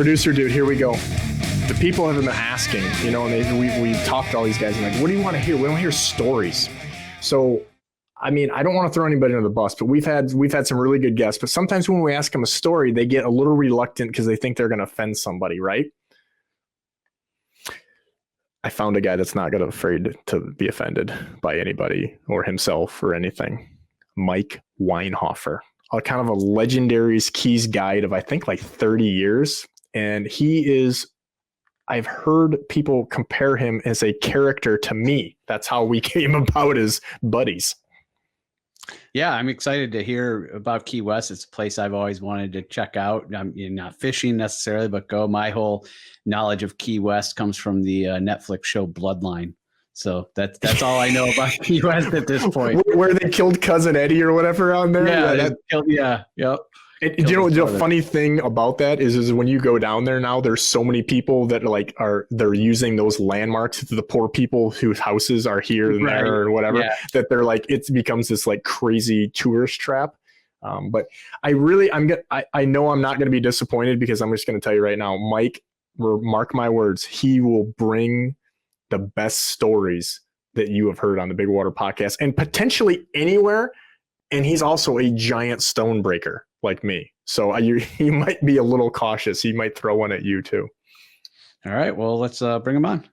Producer dude, here we go. The people have been asking, you know, and we talked to all these guys and like, what do you want to hear? We want to hear stories. So, I mean, I don't want to throw anybody under the bus, but we've had some really good guests. But sometimes when we ask them a story, they get a little reluctant because they think they're going to offend somebody, right? I found a guy that's not going to afraid to be offended by anybody or himself or anything. Mike Weinhofer, a kind of a legendary Keys guide of, I think, like 30 years. And he is, I've heard people compare him as a character to me. That's how we came about as buddies. Yeah, I'm excited to hear about Key West. It's a place I've always wanted to check out. I'm not fishing necessarily, but go. My whole knowledge of Key West comes from the Netflix show Bloodline. So that's all I know about Key West at this point. Where they killed Cousin Eddie or whatever on there. Yep. You know, the funny thing about that is when you go down there now, there's so many people that they're using those landmarks to the poor people whose houses are here and there or whatever, that they're like, it becomes this like crazy tourist trap. But I know I'm not going to be disappointed because I'm just going to tell you right now, Mike, mark my words, he will bring the best stories that you have heard on the Bigwater podcast and potentially anywhere. And he's also a giant stone breaker like me. So he might be a little cautious. He might throw one at you too. All right. Well, let's bring him on.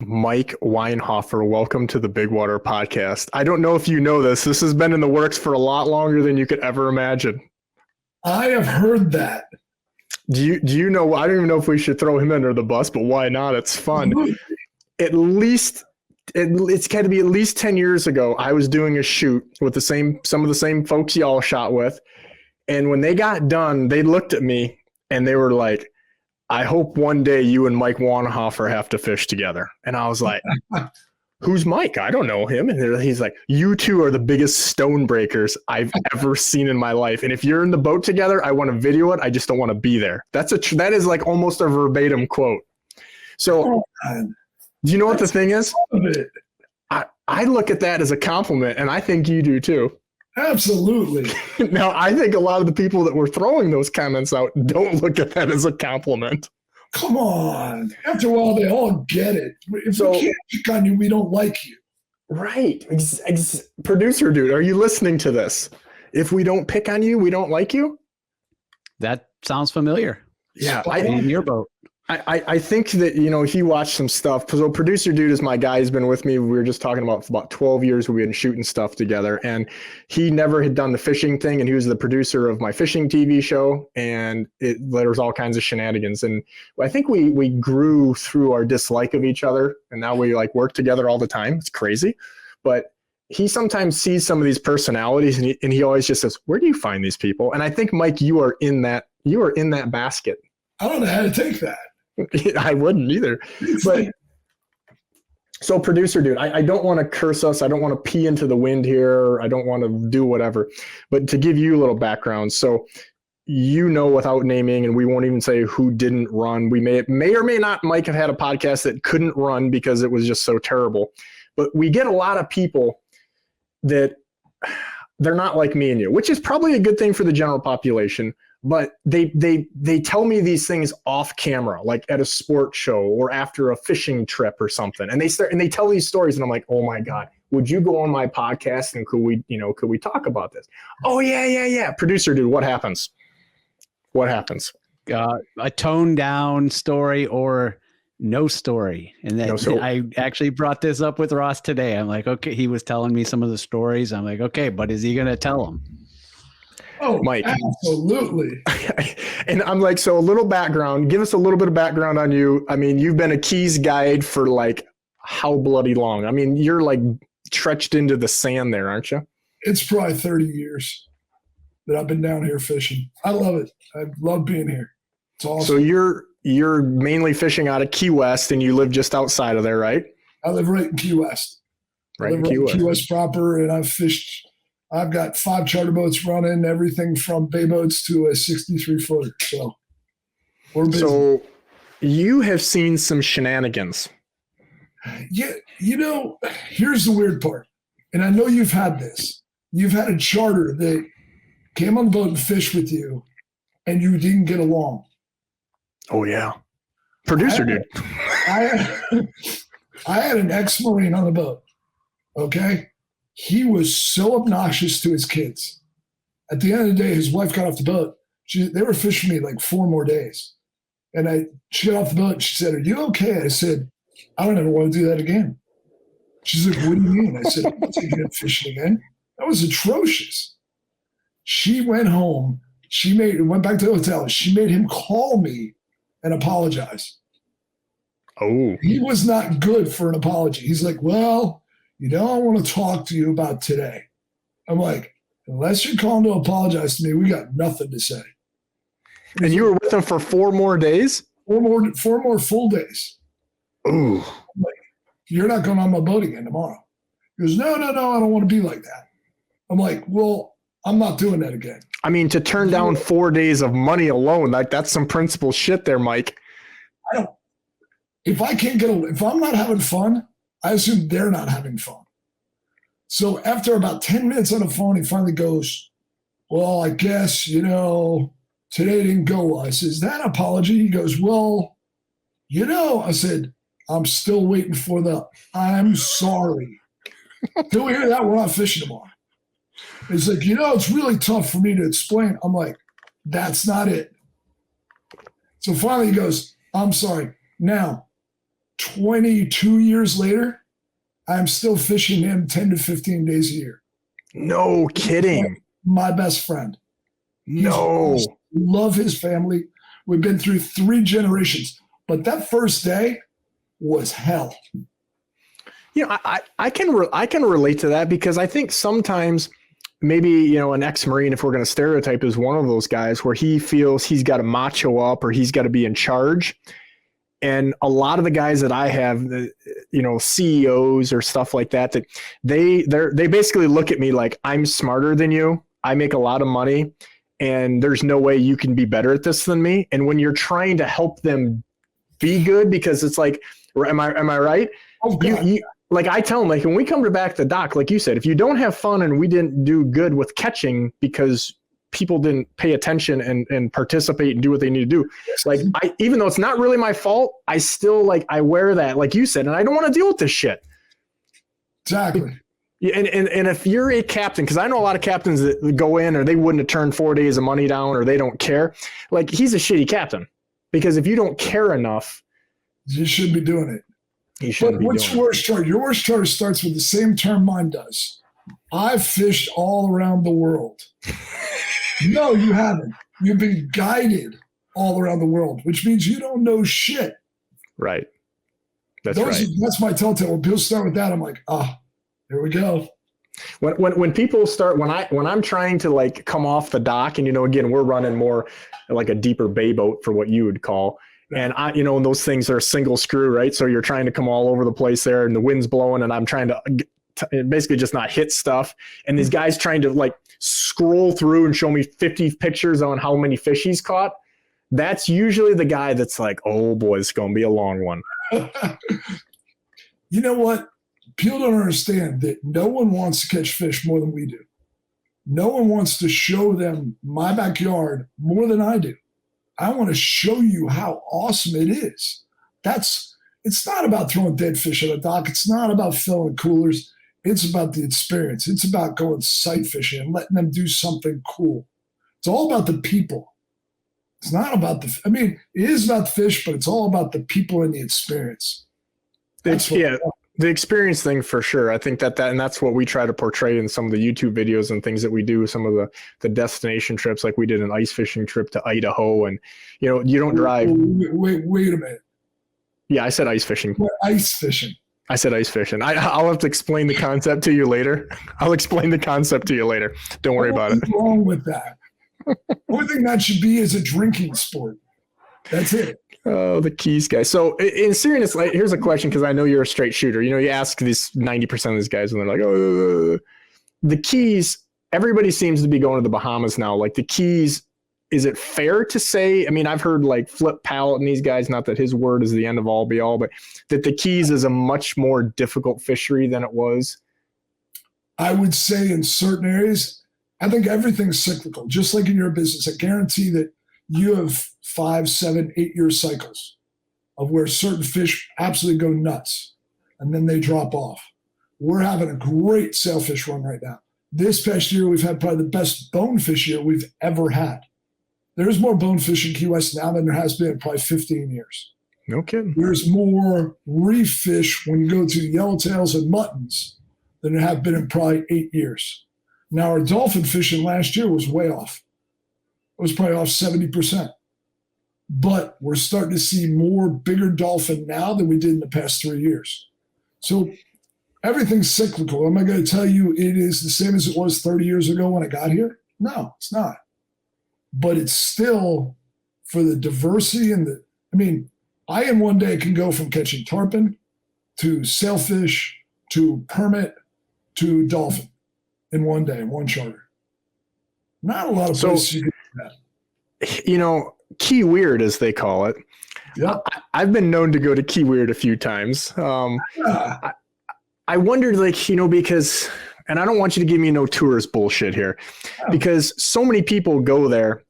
Mike Weinhofer, welcome to the Bigwater podcast. I don't know if you know this. This has been in the works for a lot longer than you could ever imagine. I have heard that. Do you know? I don't even know if we should throw him under the bus, but why not? It's fun. It's got to be at least 10 years ago. I was doing a shoot with some of the same folks y'all shot with. And when they got done, they looked at me and they were like, I hope one day you and Mike Weinhofer have to fish together. And I was like, who's Mike? I don't know him. And he's like, you two are the biggest stone breakers I've ever seen in my life. And if you're in the boat together, I want to video it. I just don't want to be there. That is like almost a verbatim quote. So do you know what the thing is? I look at that as a compliment, and I think you do too. Absolutely. Now, I think a lot of the people that were throwing those comments out don't look at that as a compliment. Come on. After a while, they all get it. If we can't pick on you, we don't like you. Right. Producer dude, are you listening to this? If we don't pick on you, we don't like you? That sounds familiar. Yeah. In your boat. I think that, you know, he watched some stuff. So producer dude is my guy. He's been with me. We were just talking about for about 12 years. We've been shooting stuff together, and he never had done the fishing thing. And he was the producer of my fishing TV show, and there was all kinds of shenanigans. And I think we grew through our dislike of each other, and now we like work together all the time. It's crazy. But he sometimes sees some of these personalities and he always just says, where do you find these people? And I think, Mike, you are in that basket. I don't know how to take that. I wouldn't either. But so producer dude, I don't want to curse us. I don't want to pee into the wind here. I don't want to do whatever, but to give you a little background. So, you know, without naming, and we won't even say who didn't run. We may or may not, Mike, have had a podcast that couldn't run because it was just so terrible. But we get a lot of people that they're not like me and you, which is probably a good thing for the general population. But they tell me these things off camera, like at a sports show or after a fishing trip or something. And they tell these stories, and I'm like, oh my God, would you go on my podcast and could we talk about this? Oh yeah. Producer dude, what happens? A toned down story or no story. And then I actually brought this up with Ross today. I'm like, okay, he was telling me some of the stories. I'm like, okay, but is he going to tell them? Oh, Mike. Absolutely. And I'm like, so a little background, give us a little bit of background on you. I mean, you've been a Keys guide for like how bloody long? I mean, you're like trenched into the sand there, aren't you? It's probably 30 years that I've been down here fishing. I love it. I love being here. It's awesome. So you're mainly fishing out of Key West, and you live just outside of there, right? I live right in Key West. Right in Key West proper, and I've got 5 charter boats running, everything from bay boats to a 63 footer. So we're busy. So you have seen some shenanigans. Yeah. You know, here's the weird part. And I know you've had this. You've had a charter that came on the boat and fished with you. and you didn't get along. Oh yeah. Producer dude. I had an ex-Marine on the boat. Okay. He was so obnoxious to his kids. At the end of the day, his wife got off the boat. They were fishing me like 4 more days. And she got off the boat and she said, "Are you okay?" I said, "I don't ever want to do that again." She's like, "What do you mean?" I said, "I'm not taking him fishing again." That was atrocious. She went home. Went back to the hotel. She made him call me and apologize. Oh. He was not good for an apology. He's like, "Well, I want to talk to you about today." I'm like, "Unless you're calling to apologize to me, we got nothing to say." And you were with him for 4 more days? 4 more full days. Ooh. I'm like, "You're not going on my boat again tomorrow." He goes, No, I don't want to be like that. I'm like, "Well, I'm not doing that again." I mean, to turn down 4 days of money alone, that's some principle shit there, Mike. If I'm not having fun, I assume they're not having fun. So after about 10 minutes on the phone, he finally goes, "Well, I guess, today didn't go well." I said, "Is that an apology?" He goes, "Well, I said, "I'm still waiting for the I'm sorry." Till we hear that, we're not fishing tomorrow. He's like, "It's really tough for me to explain." I'm like, "That's not it." So finally he goes, "I'm sorry." Now, 22 years later, I'm still fishing him 10 to 15 days a year. No kidding. My best friend. No. Love his family. We've been through 3 generations. But that first day was hell. I can relate to that because I think sometimes maybe, an ex-Marine, if we're going to stereotype, is one of those guys where he feels he's got to macho up or he's got to be in charge. And a lot of the guys that I have, CEOs or stuff like that they basically look at me like I'm smarter than you. I make a lot of money and there's no way you can be better at this than me. And when you're trying to help them be good, because it's like, am I right? Oh, God. Like I tell them, like when we come back to the dock, like you said, if you don't have fun and we didn't do good with catching because people didn't pay attention and participate and do what they need to do. Like even though it's not really my fault, I still I wear that, like you said, and I don't want to deal with this shit. Exactly. And if you're a captain, because I know a lot of captains that go in or they wouldn't have turned 4 days of money down or they don't care. Like he's a shitty captain because if you don't care enough, you shouldn't be doing it. You shouldn't be what's doing your worst charter? Your worst charter starts with the same term mine does. I've fished all around the world. No, you haven't. You've been guided all around the world, which means you don't know shit. Right. Right. That's my telltale. When people start with that, I'm like, here we go. When people start, when I'm trying to come off the dock and, again, we're running more like a deeper bay boat for what you would call. And and those things are single screw, right? So you're trying to come all over the place there and the wind's blowing and I'm trying to basically just not hit stuff. And these guys trying to scroll through and show me 50 pictures on how many fish he's caught. That's usually the guy that's like, oh boy, it's going to be a long one. You know what? People don't understand that no one wants to catch fish more than we do. No one wants to show them my backyard more than I do. I want to show you how awesome it is. It's not about throwing dead fish on a dock. It's not about filling coolers. It's about the experience. It's about going sight fishing and letting them do something cool. It's all about the people. It's not about it is about the fish, but it's all about the people and the experience. The experience thing for sure. I think that and that's what we try to portray in some of the YouTube videos and things that we do, some of the destination trips, like we did an ice fishing trip to Idaho, and you don't drive. Wait a minute. Yeah, I said ice fishing. Ice fishing. I said ice fishing. I'll have to explain the concept to you later. I'll explain the concept to you later. Don't worry about it. What's wrong with that? The only thing that should be is a drinking sport. That's it. Oh, the keys guy. So in seriousness, here's a question, because I know you're a straight shooter. You ask these 90% of these guys and they're like, oh, the keys, everybody seems to be going to the Bahamas now. Like the keys, is it fair to say, I've heard Flip Pallet and these guys, not that his word is the end of all be all, but that the keys is a much more difficult fishery than it was? I would say in certain areas, I think everything's cyclical, just like in your business. I guarantee that you have 5, 7, 8-year cycles of where certain fish absolutely go nuts and then they drop off. We're having a great sailfish run right now. This past year, we've had probably the best bonefish year we've ever had. There's more bonefish in Key West now than there has been in probably 15 years. No kidding. There's more reef fish when you go to yellowtails and muttons than there have been in probably 8 years. Now, our dolphin fishing last year was way off. It was probably off 70%. But we're starting to see more bigger dolphin now than we did in the past 3 years. So everything's cyclical. Am I going to tell you it is the same as it was 30 years ago when I got here? No, it's not. But it's still for the diversity and the, I mean, I in one day can go from catching tarpon to sailfish to permit to dolphin in one day, one charter. Not a lot of places you can do that. You know, Key Weird, as they call it. Yep. I've been known to go to Key Weird a few times. I wondered, like, you know, because, and I don't want you to give me no tourist bullshit here, because so many people go there.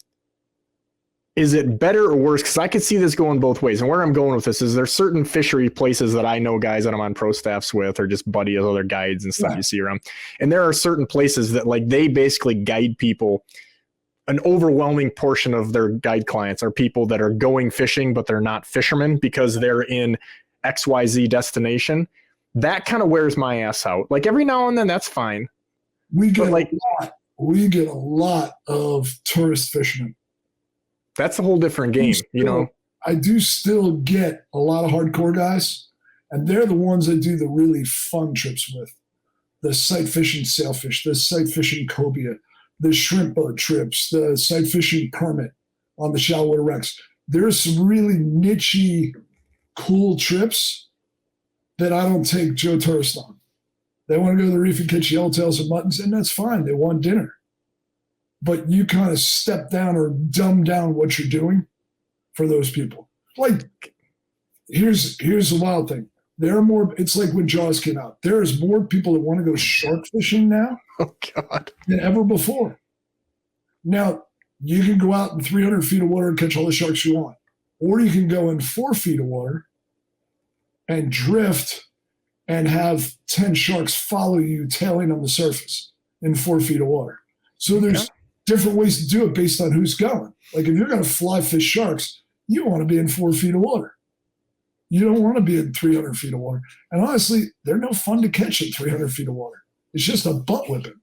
Is it better or worse? Because I could see this going both ways. And where I'm going with this is there's certain fishery places that I know guys that I'm on pro staffs with or just buddy of other guides and stuff you see around. And there are certain places that, like, they basically guide people. An overwhelming portion of their guide clients are people that are going fishing, but they're not fishermen because they're in XYZ destination. That kind of wears my ass out. Like, every now and then, that's fine. We get a lot of tourist fishermen. That's a whole different game, you know. I do still get a lot of hardcore guys, and they're the ones that do the really fun trips with. The sight fishing sailfish, the sight fishing cobia, the shrimp boat trips, the sight fishing permit on the shallow water wrecks. There's some really niche-y, cool trips that I don't take Joe tourists on. They want to go to the reef and catch yellowtails and muttons, and that's fine. They want dinner. But you kind of step down or dumb down what you're doing for those people. Like, here's the wild thing. There are more, it's like when Jaws came out. There's more people that want to go shark fishing now than ever before. Now, you can go out in 300 feet of water and catch all the sharks you want. Or you can go in 4 feet of water and drift and have 10 sharks follow you tailing on the surface in 4 feet of water. So there's different ways to do it based on who's going. Like, if you're going to fly fish sharks, you want to be in 4 feet of water. You don't want to be in 300 feet of water. And honestly, they're no fun to catch in 300 feet of water. It's just a butt whipping.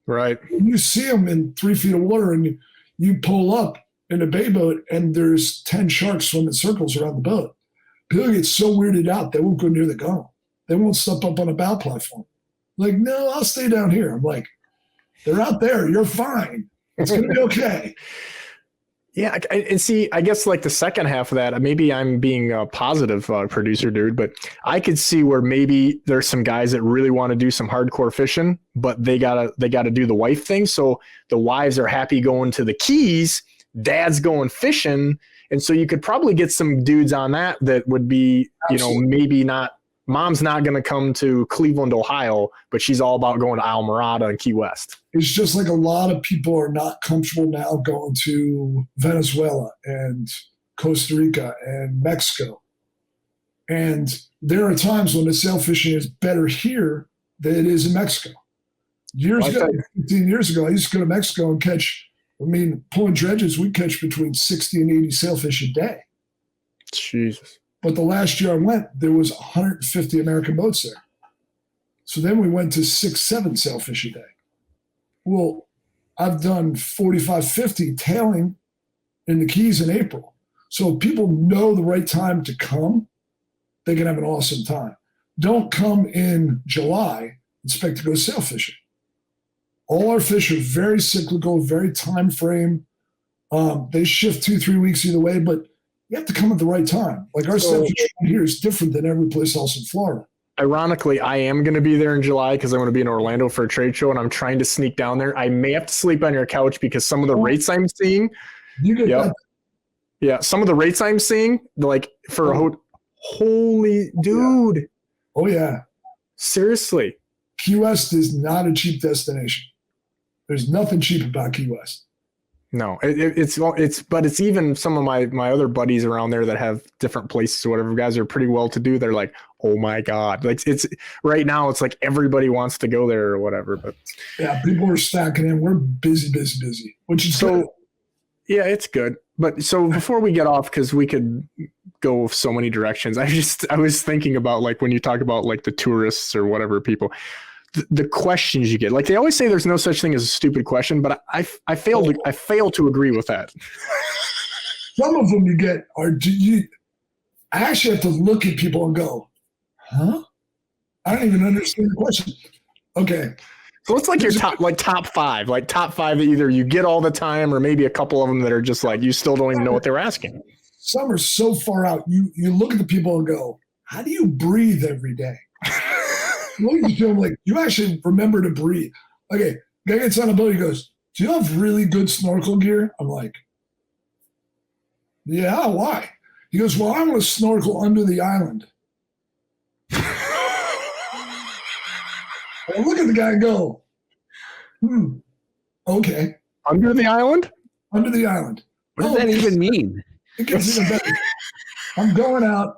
Right. When you see them in 3 feet of water and you pull up in a bay boat and there's 10 sharks swimming circles around the boat, people get so weirded out, they won't go near the gun. They won't step up on a bow platform. Like, no, I'll stay down here. I'm like, they're out there. You're fine. It's going to be okay. Yeah. And see, I guess like the second half of that, maybe I'm being a positive producer dude, but I could see where maybe there's some guys that really want to do some hardcore fishing, but they gotta do the wife thing. So the wives are happy going to the Keys, dad's going fishing. And so you could probably get some dudes on that would be, Absolutely. You know, maybe not, mom's not going to come to Cleveland, Ohio, but she's all about going to Islamorada and Key West. It's just like a lot of people are not comfortable now going to Venezuela and Costa Rica and Mexico. And there are times when the sail fishing is better here than it is in Mexico. 15 years ago, I used to go to Mexico and catch, pulling dredges, we catch between 60 and 80 sailfish a day. Jesus. But the last year I went, there was 150 American boats there. So then we went to 6, 7 sailfish a day. Well, I've done 45, 50 tailing in the Keys in April. So if people know the right time to come, they can have an awesome time. Don't come in July, expect to go sail fishing. All our fish are very cyclical, very time frame. They shift 2-3 weeks either way, but you have to come at the right time. Like our sailfish here is different than every place else in Florida. Ironically, I am going to be there in July because I'm going to be in Orlando for a trade show, and I'm trying to sneak down there. I may have to sleep on your couch because some of the rates I'm seeing. Yeah, some of the rates I'm seeing, like for a holy dude. Yeah. Oh yeah. Seriously. Key West is not a cheap destination. There's nothing cheap about Key West. No, but it's even some of my other buddies around there that have different places or whatever. Guys are pretty well to do. They're like, oh my God, like it's right now. It's like everybody wants to go there or whatever. But yeah, people are stacking in. We're busy, which is so good. Yeah, it's good. But so before we get off, because we could go so many directions, I was thinking about like when you talk about like the tourists or whatever people. The questions you get, like they always say there's no such thing as a stupid question, but I fail to agree with that. Some of them you get are, I actually have to look at people and go, huh? I don't even understand the question. Okay. So it's like your top five that either you get all the time or maybe a couple of them that are just like, you still don't even know what they're asking. Some are so far out. You look at the people and go, how do you breathe every day? Look at them like, you actually remember to breathe. Okay, guy gets on a boat, he goes, do you have really good snorkel gear? I'm like, yeah, why? He goes, well, I want to snorkel under the island. I look at the guy and go, okay. Under the island? Under the island. What does that even mean? It gets even better. I'm going out.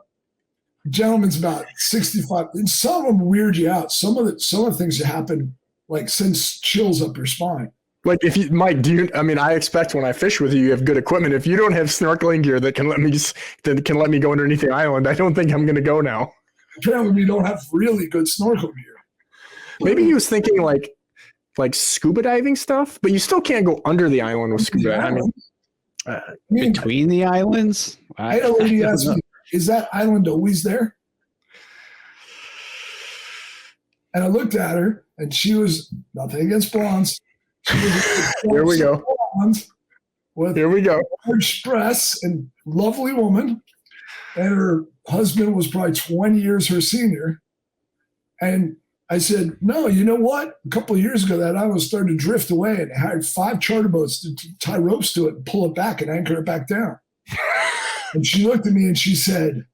Gentleman's about 65. And some of them weird you out. Some of the things that happen like sends chills up your spine. Like if you, Mike, I expect when I fish with you, you have good equipment. If you don't have snorkeling gear that can let me go underneath the island, I don't think I'm going to go now. Apparently we don't have really good snorkel gear. Maybe he was thinking like scuba diving stuff, but you still can't go under the island with scuba. Between the islands? I had a lady ask me, is that island always there? And I looked at her, and she was, nothing against blondes. She was Here we go. Here we go. Large breasts and lovely woman. And her husband was probably 20 years her senior. And I said, no, you know what? A couple of years ago, that island started to drift away, and I hired 5 charter boats to tie ropes to it and pull it back and anchor it back down. And she looked at me and she said,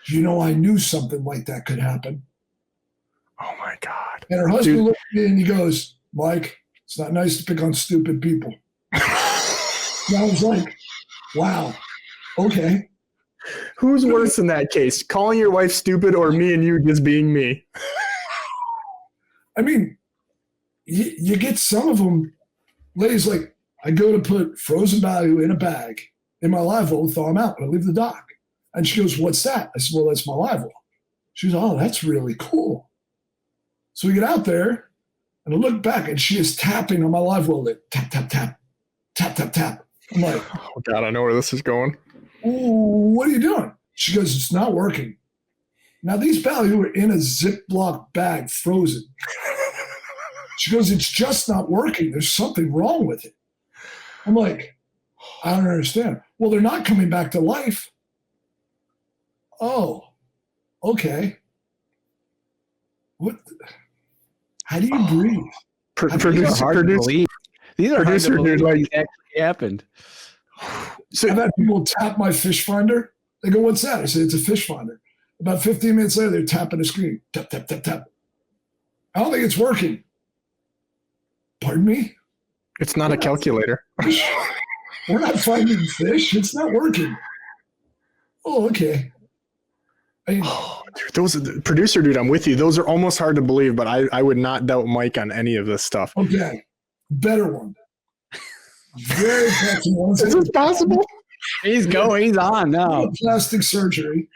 I knew something like that could happen. Oh, my God. And her husband looked at me and he goes, Mike, it's not nice to pick on stupid people. And I was like, wow, okay. Who's worse in that case? Calling your wife stupid or me and you just being me? I mean, you get some of them, ladies like, I go to put frozen value in a bag in my live well, thaw them out when I leave the dock. And she goes, what's that? I said, well, that's my live well. She goes, oh, that's really cool. So we get out there and I look back and she is tapping on my live well, like, tap, tap, tap, tap, tap, tap. I'm like, oh God, I know where this is going. What are you doing? She goes, it's not working. Now these value were in a Ziploc bag, frozen. She goes, it's just not working. There's something wrong with it. I'm like, I don't understand. Well, they're not coming back to life. Oh, okay. What? How do you breathe? Producer, these are hard to believe like actually happened. So I've had people tap my fish finder. They go, what's that? I say, it's a fish finder. About 15 minutes later, they're tapping the screen. Tap, tap, tap, tap. I don't think it's working. Pardon me? It's not a calculator. We're not finding fish. It's not working. Oh, okay. Dude, those producer dude, I'm with you. Those are almost hard to believe, but I would not doubt Mike on any of this stuff. Okay. Better one. Very flexible. Is this possible? He's on now. Plastic surgery.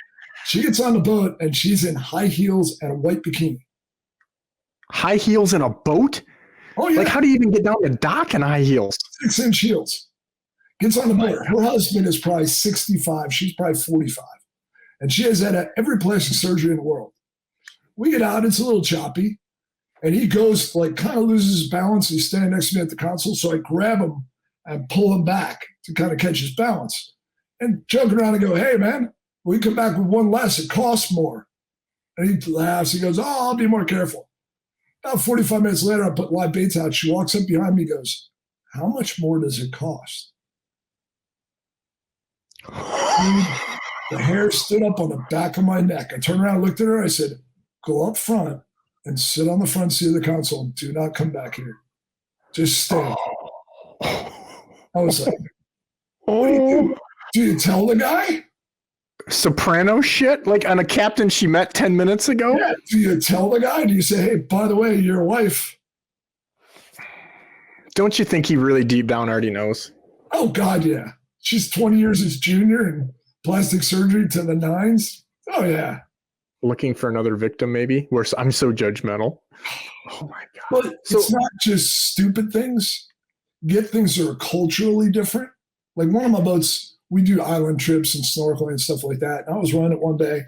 She gets on the boat and she's in high heels and a white bikini. High heels in a boat? Oh, yeah. Like, how do you even get down the dock in high heels? 6-inch heels. Gets on the boat. Her husband is probably 65. She's probably 45. And she has had every plastic surgery in the world. We get out. It's a little choppy. And he goes, like, kind of loses his balance. He's standing next to me at the console. So I grab him and pull him back to kind of catch his balance. And joke around and go, hey, man, we come back with one less. It costs more. And he laughs. He goes, oh, I'll be more careful. About 45 minutes later, I put live baits out. She walks up behind me and goes, how much more does it cost? The hair stood up on the back of my neck. I turned around and looked at her. I said, go up front and sit on the front seat of the console. Do not come back here. Just stay. I I was like, what do you do? Do you tell the guy? Soprano shit? Like on a captain she met 10 minutes ago? Yeah. Do you tell the guy? Do you say, hey, by the way, your wife? Don't you think he really deep down already knows? Oh, God, yeah. She's 20 years his junior and plastic surgery to the nines. Oh, yeah. Looking for another victim, maybe? Where I'm so judgmental. Oh, my God. But it's not just stupid things. Get things that are culturally different. Like one of my boats, we do island trips and snorkeling and stuff like that. And I was running it one day,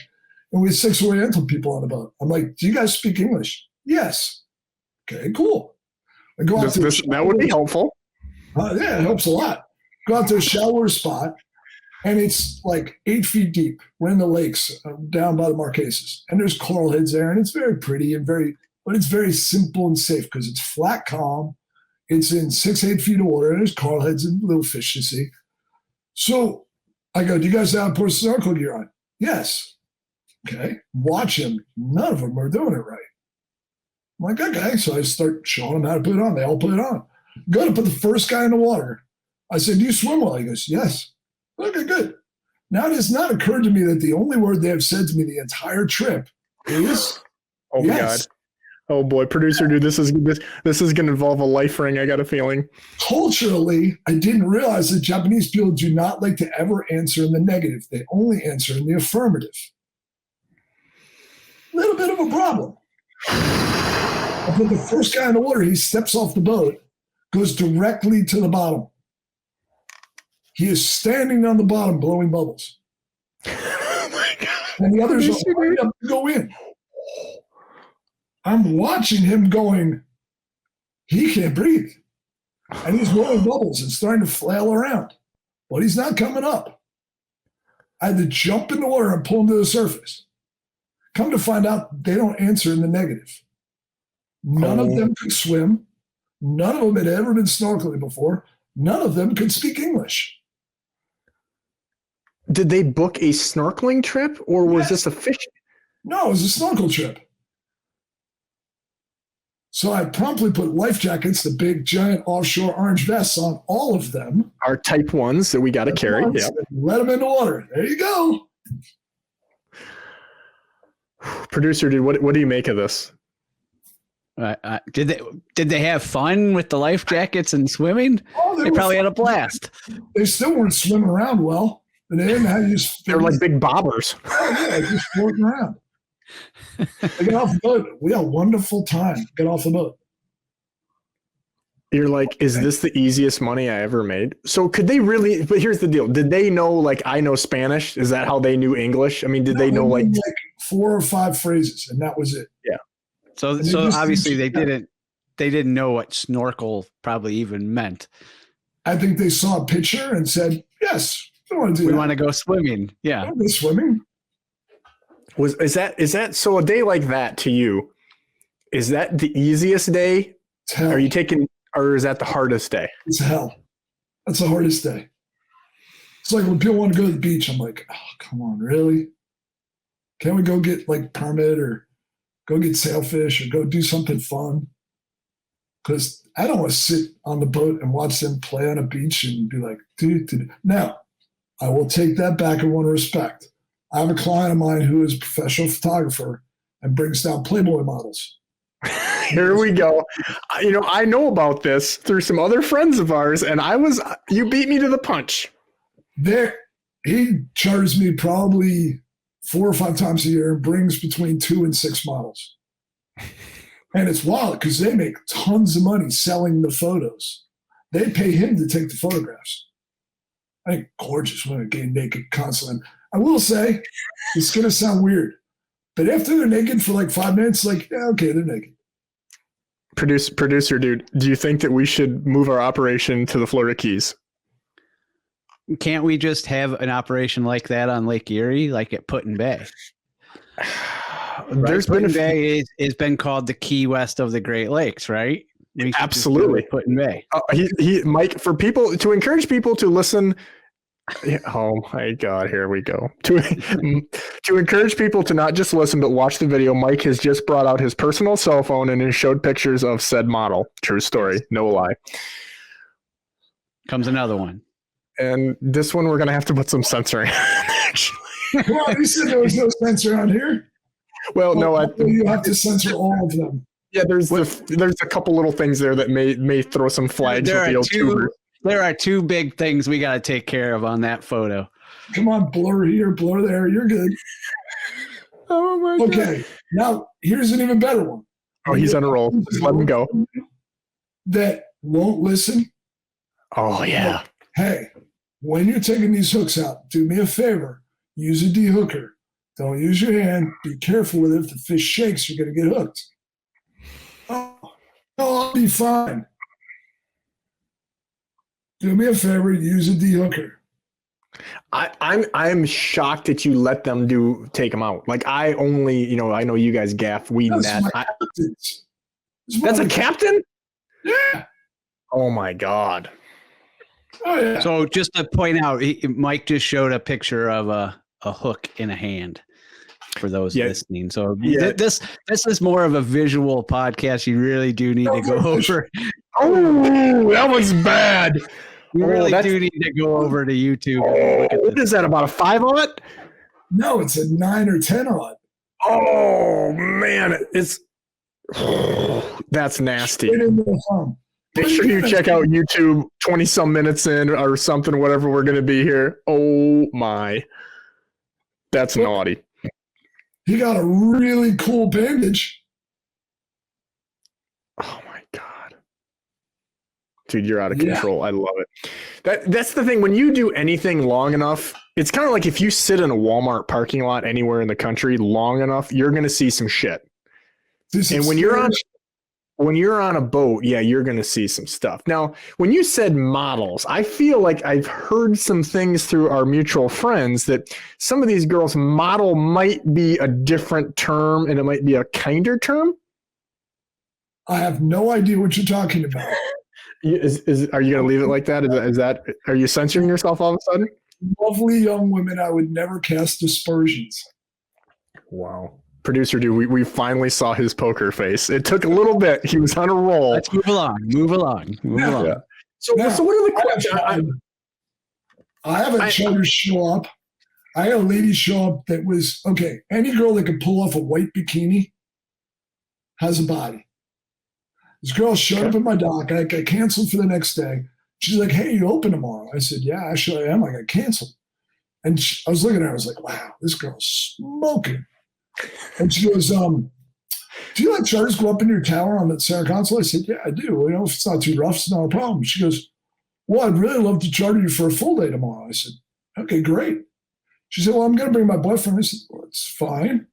and we had 6 Oriental people on the boat. I'm like, do you guys speak English? Yes. Okay, cool. I go out to that would be helpful. Yeah, it helps a lot. Go out to a shallower spot, and it's like 8 feet deep. We're in the lakes down by the Marquesas, and there's coral heads there, and it's very pretty and but it's very simple and safe because it's flat, calm. It's in 6-8 feet of water, and there's coral heads and little fish to see. So I go, do you guys have put snorkel gear on? Yes. Okay. Watch them. None of them are doing it right. I'm like, okay. So I start showing them how to put it on. They all put it on. Go to put the first guy in the water. I said, do you swim well? He goes, yes. Okay, good. Now it has not occurred to me that the only word they have said to me the entire trip is oh my God. Oh boy, producer dude, this is going to involve a life ring. I got a feeling. Culturally, I didn't realize that Japanese people do not like to ever answer in the negative. They only answer in the affirmative. A little bit of a problem. I put the first guy in the water. He steps off the boat, goes directly to the bottom. He is standing on the bottom, blowing bubbles. Oh my God. And the others are lined up to go in. I'm watching him going, he can't breathe. And he's blowing bubbles and starting to flail around. But he's not coming up. I had to jump in the water and pull him to the surface. Come to find out, they don't answer in the negative. None of them could swim. None of them had ever been snorkeling before. None of them could speak English. Did they book a snorkeling trip, or was this a fishing? No, it was a snorkel trip. So I promptly put life jackets, the big, giant offshore orange vests on all of them. Our type ones that we got to carry. Yeah. Let them in the water. There you go. Producer dude, what do you make of this? Did they have fun with the life jackets and swimming? Oh, they probably had a blast. They still weren't swimming around well. They didn't have to use. They're like big bobbers. Oh, yeah, just floating around. They got off the boat. We had a wonderful time. Get off the boat. You're like, is this the easiest money I ever made? So could they really, but here's the deal. Did they know, like, I know Spanish? Is that how they knew English? I mean, did they know like 4 or 5 phrases, and that was it? Yeah. So obviously they didn't know what snorkel probably even meant. I think they saw a picture and said, yes, we want to do that. We want to go swimming. Yeah. Go swimming. Is that so a day like that to you, is that the easiest day? It's hell. Are you taking, or is that the hardest day? It's hell. That's the hardest day. It's like when people want to go to the beach, I'm like, oh, come on, really? Can't we go get like permit or go get sailfish or go do something fun? Because I don't want to sit on the boat and watch them play on a beach and be like, dude. Now, I will take that back in one respect. I have a client of mine who is a professional photographer and brings down Playboy models. Here we go. I know about this through some other friends of ours, and you beat me to the punch. He charges me probably 4 or 5 times a year and brings between 2 and 6 models. And it's wild because they make tons of money selling the photos. They pay him to take the photographs. I think gorgeous women getting naked constantly. I will say, it's going to sound weird, but after they're naked for like 5 minutes, like, yeah, okay, they're naked. Producer dude, do you think that we should move our operation to the Florida Keys? Can't we just have an operation like that on Lake Erie, like at Put-in Bay? There's been Bay has been called the Key West of the Great Lakes, right? Absolutely. Put-in Bay. Mike, for people to encourage people to listen. Oh my God, here we go. To encourage people to not just listen, but watch the video, Mike has just brought out his personal cell phone and has showed pictures of said model. True story. No lie. Comes another one. And this one we're gonna have to put some censoring. Actually. Well, you said there was no censor on here. Well, no, you have to censor all of them. Yeah, there's a couple little things there that may throw some flags with the old tubers. There are two big things we got to take care of on that photo. Come on, blur here, blur there. You're good. Oh my God. Okay, now here's an even better one. Oh, he's on a roll. Just let him go. That won't listen. Oh yeah. Hey, when you're taking these hooks out, do me a favor. Use a de-hooker. Don't use your hand. Be careful with it. If the fish shakes, you're going to get hooked. Oh, I'll be fine. Do me a favor. Use a de-hooker. I'm shocked that you let them take them out. Like I only, I know you guys gaff weed net. That's a captain? Yeah. Oh my God. Oh yeah. So just to point out, Mike just showed a picture of a hook in a hand for those listening. So this is more of a visual podcast. You really do need to go over. Oh, that was bad. You really do need to go over to YouTube. What is that, about a 5-aught? No, it's a 9 or 10-aught. Oh man, that's nasty. Make sure you check out YouTube 20 some minutes in or something, whatever we're gonna be here. Oh my, that's naughty. He got a really cool bandage. Oh my God. Dude, you're out of control. Yeah. I love it. That's the thing. When you do anything long enough, it's kind of like if you sit in a Walmart parking lot anywhere in the country long enough, you're going to see some shit. And when you're on a boat, you're going to see some stuff. Now, when you said models, I feel like I've heard some things through our mutual friends that some of these girls, model might be a different term and it might be a kinder term. I have no idea what you're talking about. Are you going to leave it like that? Are you censoring yourself all of a sudden? Lovely young women, I would never cast aspersions. Wow. Producer dude, we finally saw his poker face. It took a little bit. He was on a roll. Let's move along. Yeah. So what are the questions? I have a charter show up. I had a lady show up that was, okay, any girl that could pull off a white bikini has a body. This girl showed up at my dock. I got canceled for the next day. She's like, hey, you open tomorrow? I said, yeah, actually I am. I got canceled. And I was looking at her. I was like, wow, this girl's smoking. And she goes, do you let charters go up in your tower on the Sarah Console? I said, yeah, I do. If it's not too rough, it's not a problem. She goes, well, I'd really love to charter you for a full day tomorrow. I said, okay, great. She said, well, I'm going to bring my boyfriend. I said, well, it's fine.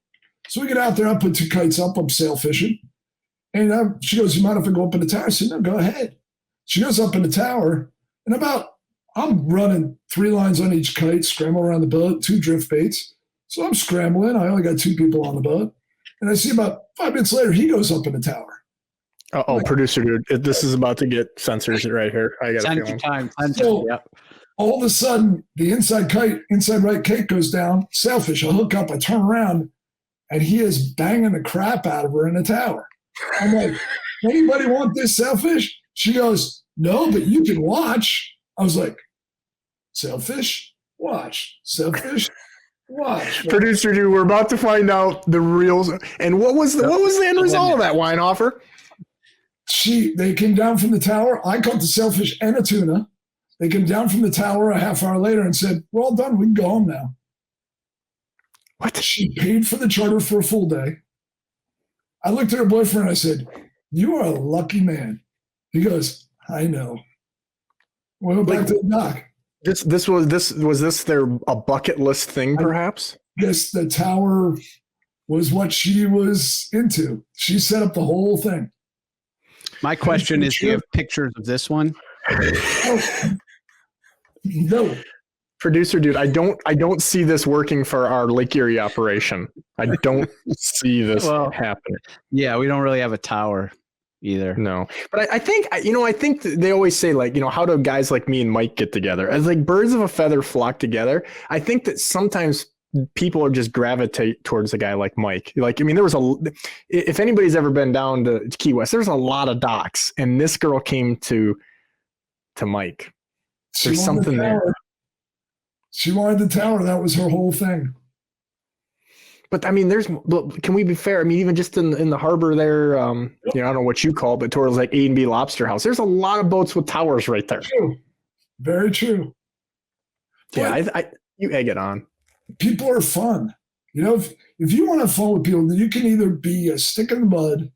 So we get out there. I put 2 kites up. I'm sail fishing. And she goes, you mind if I go up in the tower? I said, no, go ahead. She goes up in the tower, and I'm running 3 lines on each kite, scramble around the boat, 2 drift baits. So I'm scrambling. I only got 2 people on the boat. And I see about 5 minutes later, he goes up in the tower. Producer dude, this is about to get censors right here. I got a feeling. Time. So all of a sudden, the inside right kite goes down, sailfish. I hook up, I turn around, and he is banging the crap out of her in the tower. I'm like, anybody want this sailfish? She goes, no, but you can watch. I was like, sailfish, watch. Sailfish, watch. Producer dude, we're about to find out the real. And what was the end result of that, Weinhoffer? They came down from the tower. I caught the sailfish and a tuna. They came down from the tower a half hour later and said, we're all done. We can go home now. What? She paid for the charter for a full day. I looked at her boyfriend. I said, you are a lucky man. He goes, I know. We went back to the dock. Was this a bucket list thing, perhaps? Yes, the tower was what she was into. She set up the whole thing. My question is, do you have pictures of this one? No. Producer dude, I don't see this working for our Lake Erie operation. I don't see this happening. Yeah, we don't really have a tower either. No, but I think they always say, like, how do guys like me and Mike get together? As like birds of a feather flock together. I think that sometimes people are just gravitate towards a guy like Mike. Like, I mean, if anybody's ever been down to Key West, there's a lot of docks, and this girl came to Mike. There's something there. She wanted the tower. That was her whole thing. But I mean, can we be fair? I mean, even just in the harbor there, I don't know what you call it, but towards like A&B Lobster House, there's a lot of boats with towers right there. True. Very true. Yeah, you egg it on. People are fun. If you want to have fun with people, then you can either be a stick in the mud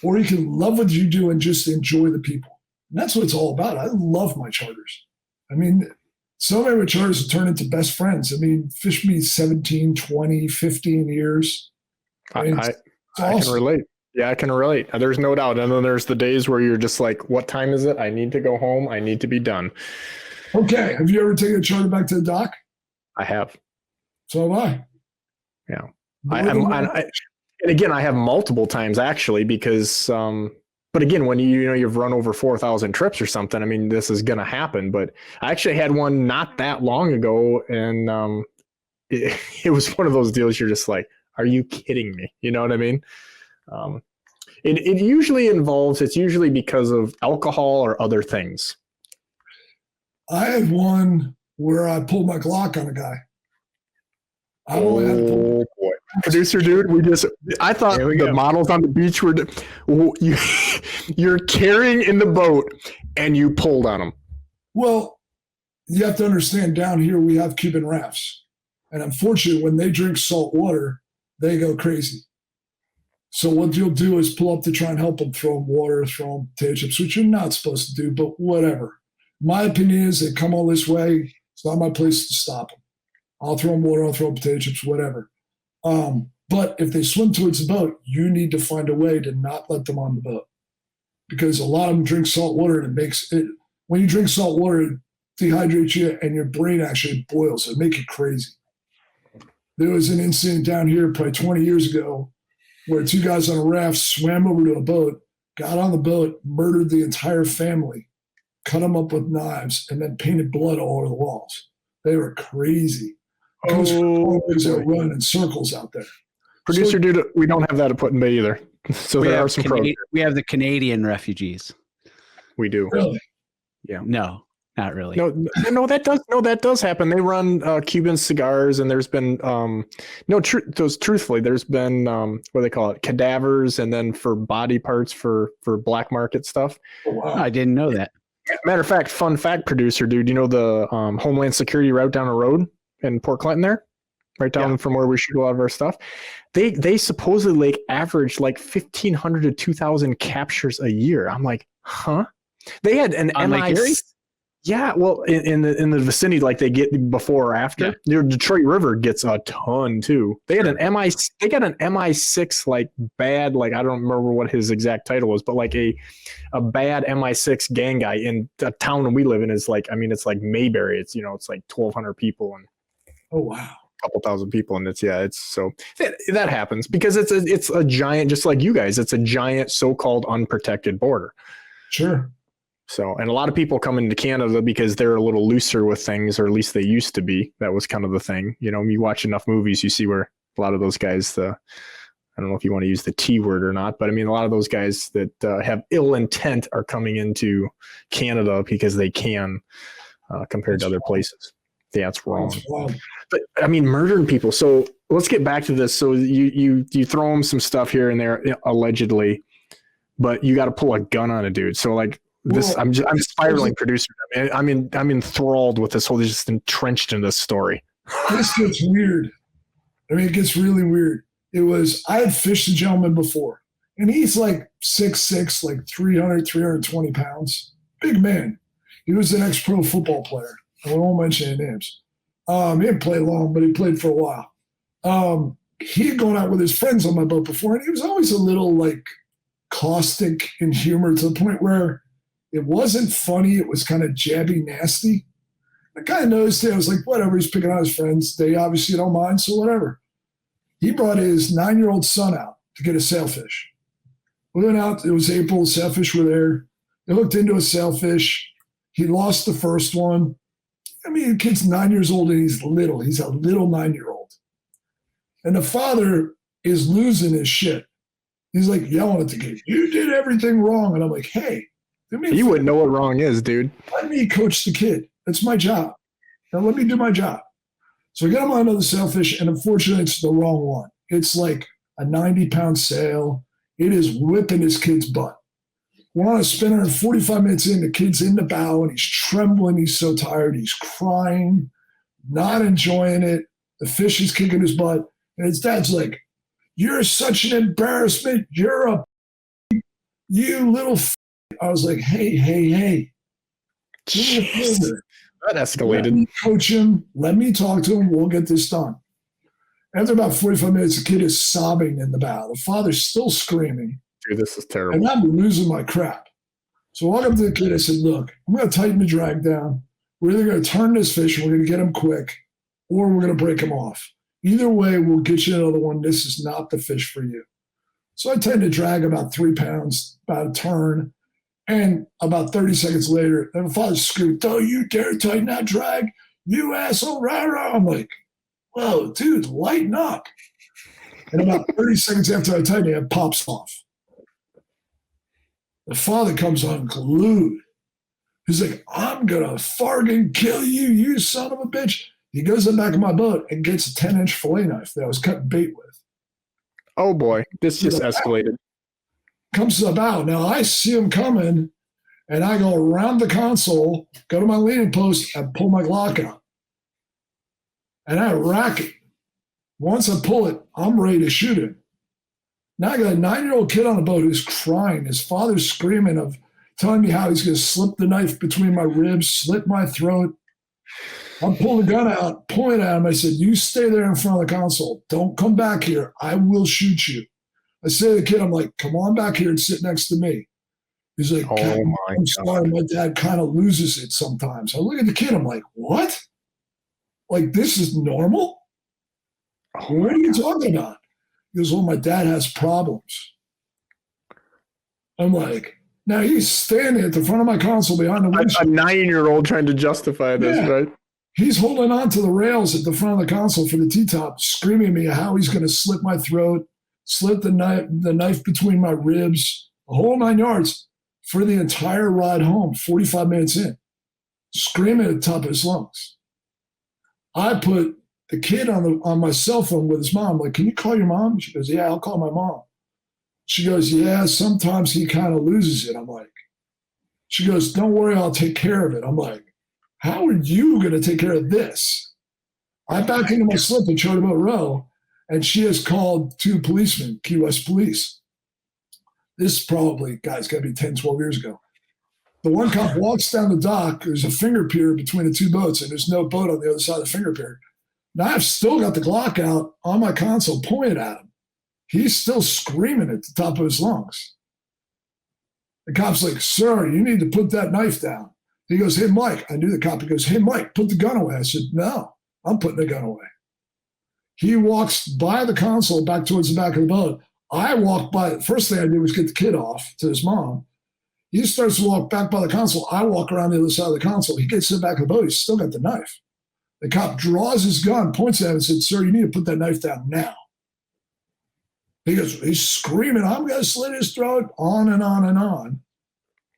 or you can love what you do and just enjoy the people. And that's what it's all about. I love my charters. I mean, so many charters have turned into best friends. I mean, fish me 17, 20, 15 years. I can relate. Yeah, I can relate. There's no doubt. And then there's the days where you're just like, what time is it? I need to go home. I need to be done. Okay. Have you ever taken a charter back to the dock? I have. So have I. Yeah. And again, I have multiple times actually, because, but again, when you've run over 4,000 trips or something, I mean, this is going to happen. But I actually had one not that long ago, and it was one of those deals you're just like, are you kidding me? You know what I mean? It usually it's usually because of alcohol or other things. I had one where I pulled my Glock on a guy. Boy. Producer dude, I thought the models on the beach were, you're carrying in the boat and you pulled on them. Well, you have to understand, down here we have Cuban rafts. And unfortunately, when they drink salt water, they go crazy. So what you'll do is pull up to try and help them, throw them water, throw them potato chips, which you're not supposed to do, but whatever. My opinion is they come all this way. It's not my place to stop them. I'll throw them water, I'll throw them potato chips, whatever. But if they swim towards the boat, you need to find a way to not let them on the boat, because a lot of them drink salt water, and it makes it, when you drink salt water, it dehydrates you and your brain actually boils. It makes you crazy. There was an incident down here probably 20 years ago where two guys on a raft swam over to a boat, got on the boat, murdered the entire family, cut them up with knives, and then painted blood all over the walls. They were crazy. They're running in circles out there. Producer dude, we don't have that at Put in Bay either. So there are some pros. We have the Canadian refugees. We do. Really? Yeah. No, not really. No, that does happen. They run Cuban cigars, and there's been truthfully, there's been what do they call it? Cadavers, and then for body parts for black market stuff. Oh, wow. I didn't know that. Matter of fact, fun fact, producer dude, you know the Homeland Security route down the road in Port Clinton there? Right down from where we shoot a lot of our stuff. They supposedly average like 1,500 to 2,000 captures a year. I'm like, huh? They had an MI. Yeah, well, in the vicinity, like they get before or after. Yeah. Detroit River gets a ton too. They had an MI. They got an MI6 like bad, like I don't remember what his exact title was, but like a bad MI6 gang guy in the town we live in is like, I mean, it's like Mayberry. It's it's like 1,200 people and oh wow, couple thousand people, and it's so that happens because it's a giant, just like you guys, it's a giant so-called unprotected border. Sure. So, and a lot of people come into Canada because they're a little looser with things, or at least they used to be. That was kind of the thing. You watch enough movies, you see where a lot of those guys, I don't know if you want to use the T word or not, but I mean, a lot of those guys that have ill intent are coming into Canada because they can, compared to other places. Yeah, it's wrong. But I mean, murdering people. So let's get back to this. So you throw them some stuff here and there, allegedly, but you got to pull a gun on a dude. So like this, I'm spiraling, producer. I mean, I'm enthralled with this whole, just entrenched in this story. This gets weird. I mean, it gets really weird. I had fished a gentleman before, and he's like 6'6", like 320 pounds. Big man. He was an ex-pro football player. I won't mention any names. He didn't play long, but he played for a while. He had gone out with his friends on my boat before, and he was always a little like caustic in humor, to the point where it wasn't funny. It was kind of jabby, nasty. I kind of noticed it. I was like, whatever, he's picking on his friends. They obviously don't mind, so whatever. He brought his 9-year-old son out to get a sailfish. We went out. It was April. Sailfish were there. They hooked into a sailfish. He lost the first one. I mean, the kid's 9 years old and he's little. He's a little 9-year-old. And the father is losing his shit. He's like yelling at the kid, "You did everything wrong." And I'm like, hey, you wouldn't know what wrong is, dude. Let me coach the kid. It's my job. Now let me do my job. So I get him on another sailfish, and unfortunately, it's the wrong one. It's like a 90-pound sail. It is whipping his kid's butt. We're on a spinner, and 45 minutes in, the kid's in the bow, and he's trembling. He's so tired. He's crying, not enjoying it. The fish is kicking his butt. And his dad's like, "You're such an embarrassment. You little I was like, hey. Do me a favor. That escalated. Let me coach him. Let me talk to him. We'll get this done." After about 45 minutes, the kid is sobbing in the bow. The father's still screaming. Dude, this is terrible. And I'm losing my crap. So I walk up to the kid. I said, "Look, I'm going to tighten the drag down. We're either going to turn this fish and we're going to get him quick, or we're going to break him off. Either way, we'll get you another one. This is not the fish for you." So I tightened the drag about 3 pounds, about a turn. And about 30 seconds later, the father screamed, "Don't you dare tighten that drag, you asshole, rah, rah." I'm like, "Whoa, dude, lighten up." And about 30 seconds after I tighten it pops off. The father comes unglued. He's like, "I'm going to farting kill you, you son of a bitch." He goes in the back of my boat and gets a 10-inch fillet knife that I was cutting bait with. Oh boy, this just escalated. Comes to the bow. Now I see him coming, and I go around the console, go to my leaning post, and pull my Glock out. And I rack it. Once I pull it, I'm ready to shoot him. Now I got a 9-year-old kid on the boat who's crying. His father's screaming of telling me how he's going to slip the knife between my ribs, slit my throat. I'm pulling the gun out, pointing at him. I said, "You stay there in front of the console. Don't come back here. I will shoot you." I say to the kid, I'm like, "Come on back here and sit next to me." He's like, "Oh my I'm sorry, my dad kind of loses it sometimes." I look at the kid, I'm like, "What? Like, this is normal? What are you talking about?" He goes, "Well, my dad has problems." I'm like, now he's standing at the front of my console behind the windshield. A 9-year-old trying to justify this, right? He's holding on to the rails at the front of the console for the T-top, screaming at me how he's going to slit my throat, slit the knife between my ribs, the whole 9 yards for the entire ride home, 45 minutes in, screaming at the top of his lungs. I put the kid on my cell phone with his mom. Like, "Can you call your mom?" She goes, "Yeah, I'll call my mom." She goes, "Yeah, sometimes he kind of loses it." I'm like, she goes, "Don't worry, I'll take care of it." I'm like, how are you going to take care of this? I back into my slip and showed about row, and she has called 2 policemen, Key West Police. This probably, guys, got to be 10, 12 years ago. The one cop walks down the dock. There's a finger pier between the 2 boats, and there's no boat on the other side of the finger pier. Now I've still got the Glock out on my console pointed at him. He's still screaming at the top of his lungs. The cop's like, "Sir, you need to put that knife down." He goes, "Hey, Mike." I knew the cop. He goes, "Hey, Mike, put the gun away." I said, "No, I'm putting the gun away." He walks by the console back towards the back of the boat. I walk by. The first thing I did was get the kid off to his mom. He starts to walk back by the console. I walk around the other side of the console. He gets to the back of the boat. He's still got the knife. The cop draws his gun, points at him, and said, "Sir, you need to put that knife down now." He goes, he's screaming, "I'm going to slit his throat," on and on and on.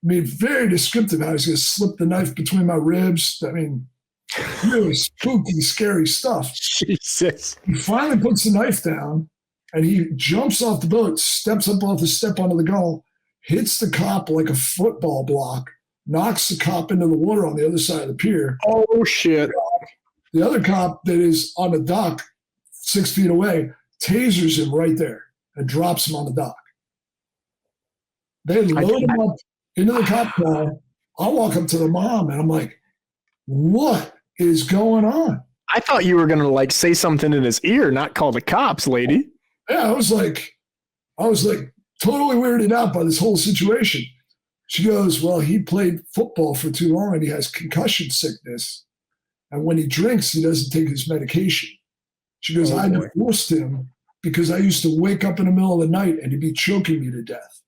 I mean, very descriptive how he's going to slip the knife between my ribs. I mean, really spooky, scary stuff. Jesus. He finally puts the knife down, and he jumps off the boat, steps up off the step onto the gunnel, hits the cop like a football block, knocks the cop into the water on the other side of the pier. Oh, shit. The other cop that is on the dock 6 feet away tasers him right there and drops him on the dock. They load him up into the cop car. I walk up to the mom, and I'm like, "What is going on?" I thought you were going to like say something in his ear, not call the cops, lady. Yeah, I was like totally weirded out by this whole situation. She goes, "Well, he played football for too long and he has concussion sickness. And when he drinks, he doesn't take his medication." She goes, "I divorced him because I used to wake up in the middle of the night and he'd be choking me to death."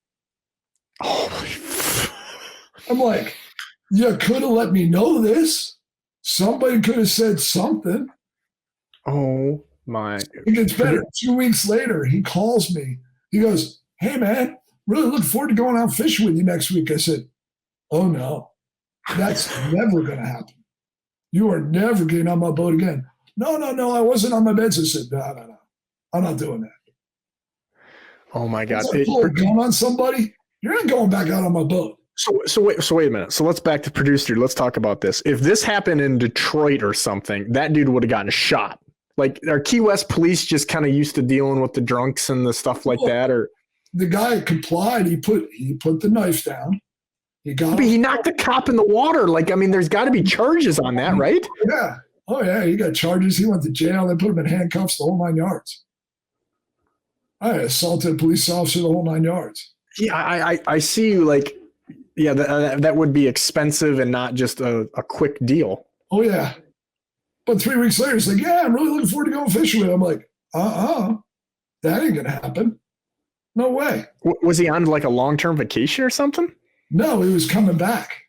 I'm like, you could have let me know this. Somebody could have said something. Oh, my. It gets better. 2 weeks later, he calls me. He goes, "Hey, man, really look forward to going out fishing with you next week." I said, "Oh, no, that's never going to happen." you are never getting on my boat again. No, I wasn't on my beds. I said, no. I'm not doing that. Oh my God. Once I pull a gun on somebody, you're not going back out on my boat. So wait a minute. So let's back to producer. Let's talk about this. If this happened in Detroit or something, that dude would have gotten shot. Like, are Key West police just kind of used to dealing with the drunks and the stuff like that? Or the guy complied. He put the knife down. But he knocked the cop in the water. Like, I mean, there's got to be charges on that, right? Yeah. Oh yeah, he got charges. He went to jail. They put him in handcuffs, the whole 9 yards. I assaulted a police officer, the whole 9 yards. Yeah, I see you. Like, yeah, that would be expensive and not just a quick deal. Oh yeah. But 3 weeks later, it's like, yeah, I'm really looking forward to going fishing with him. I'm like, that ain't gonna happen. No way. Was he on like a long-term vacation or something? No, he was coming back.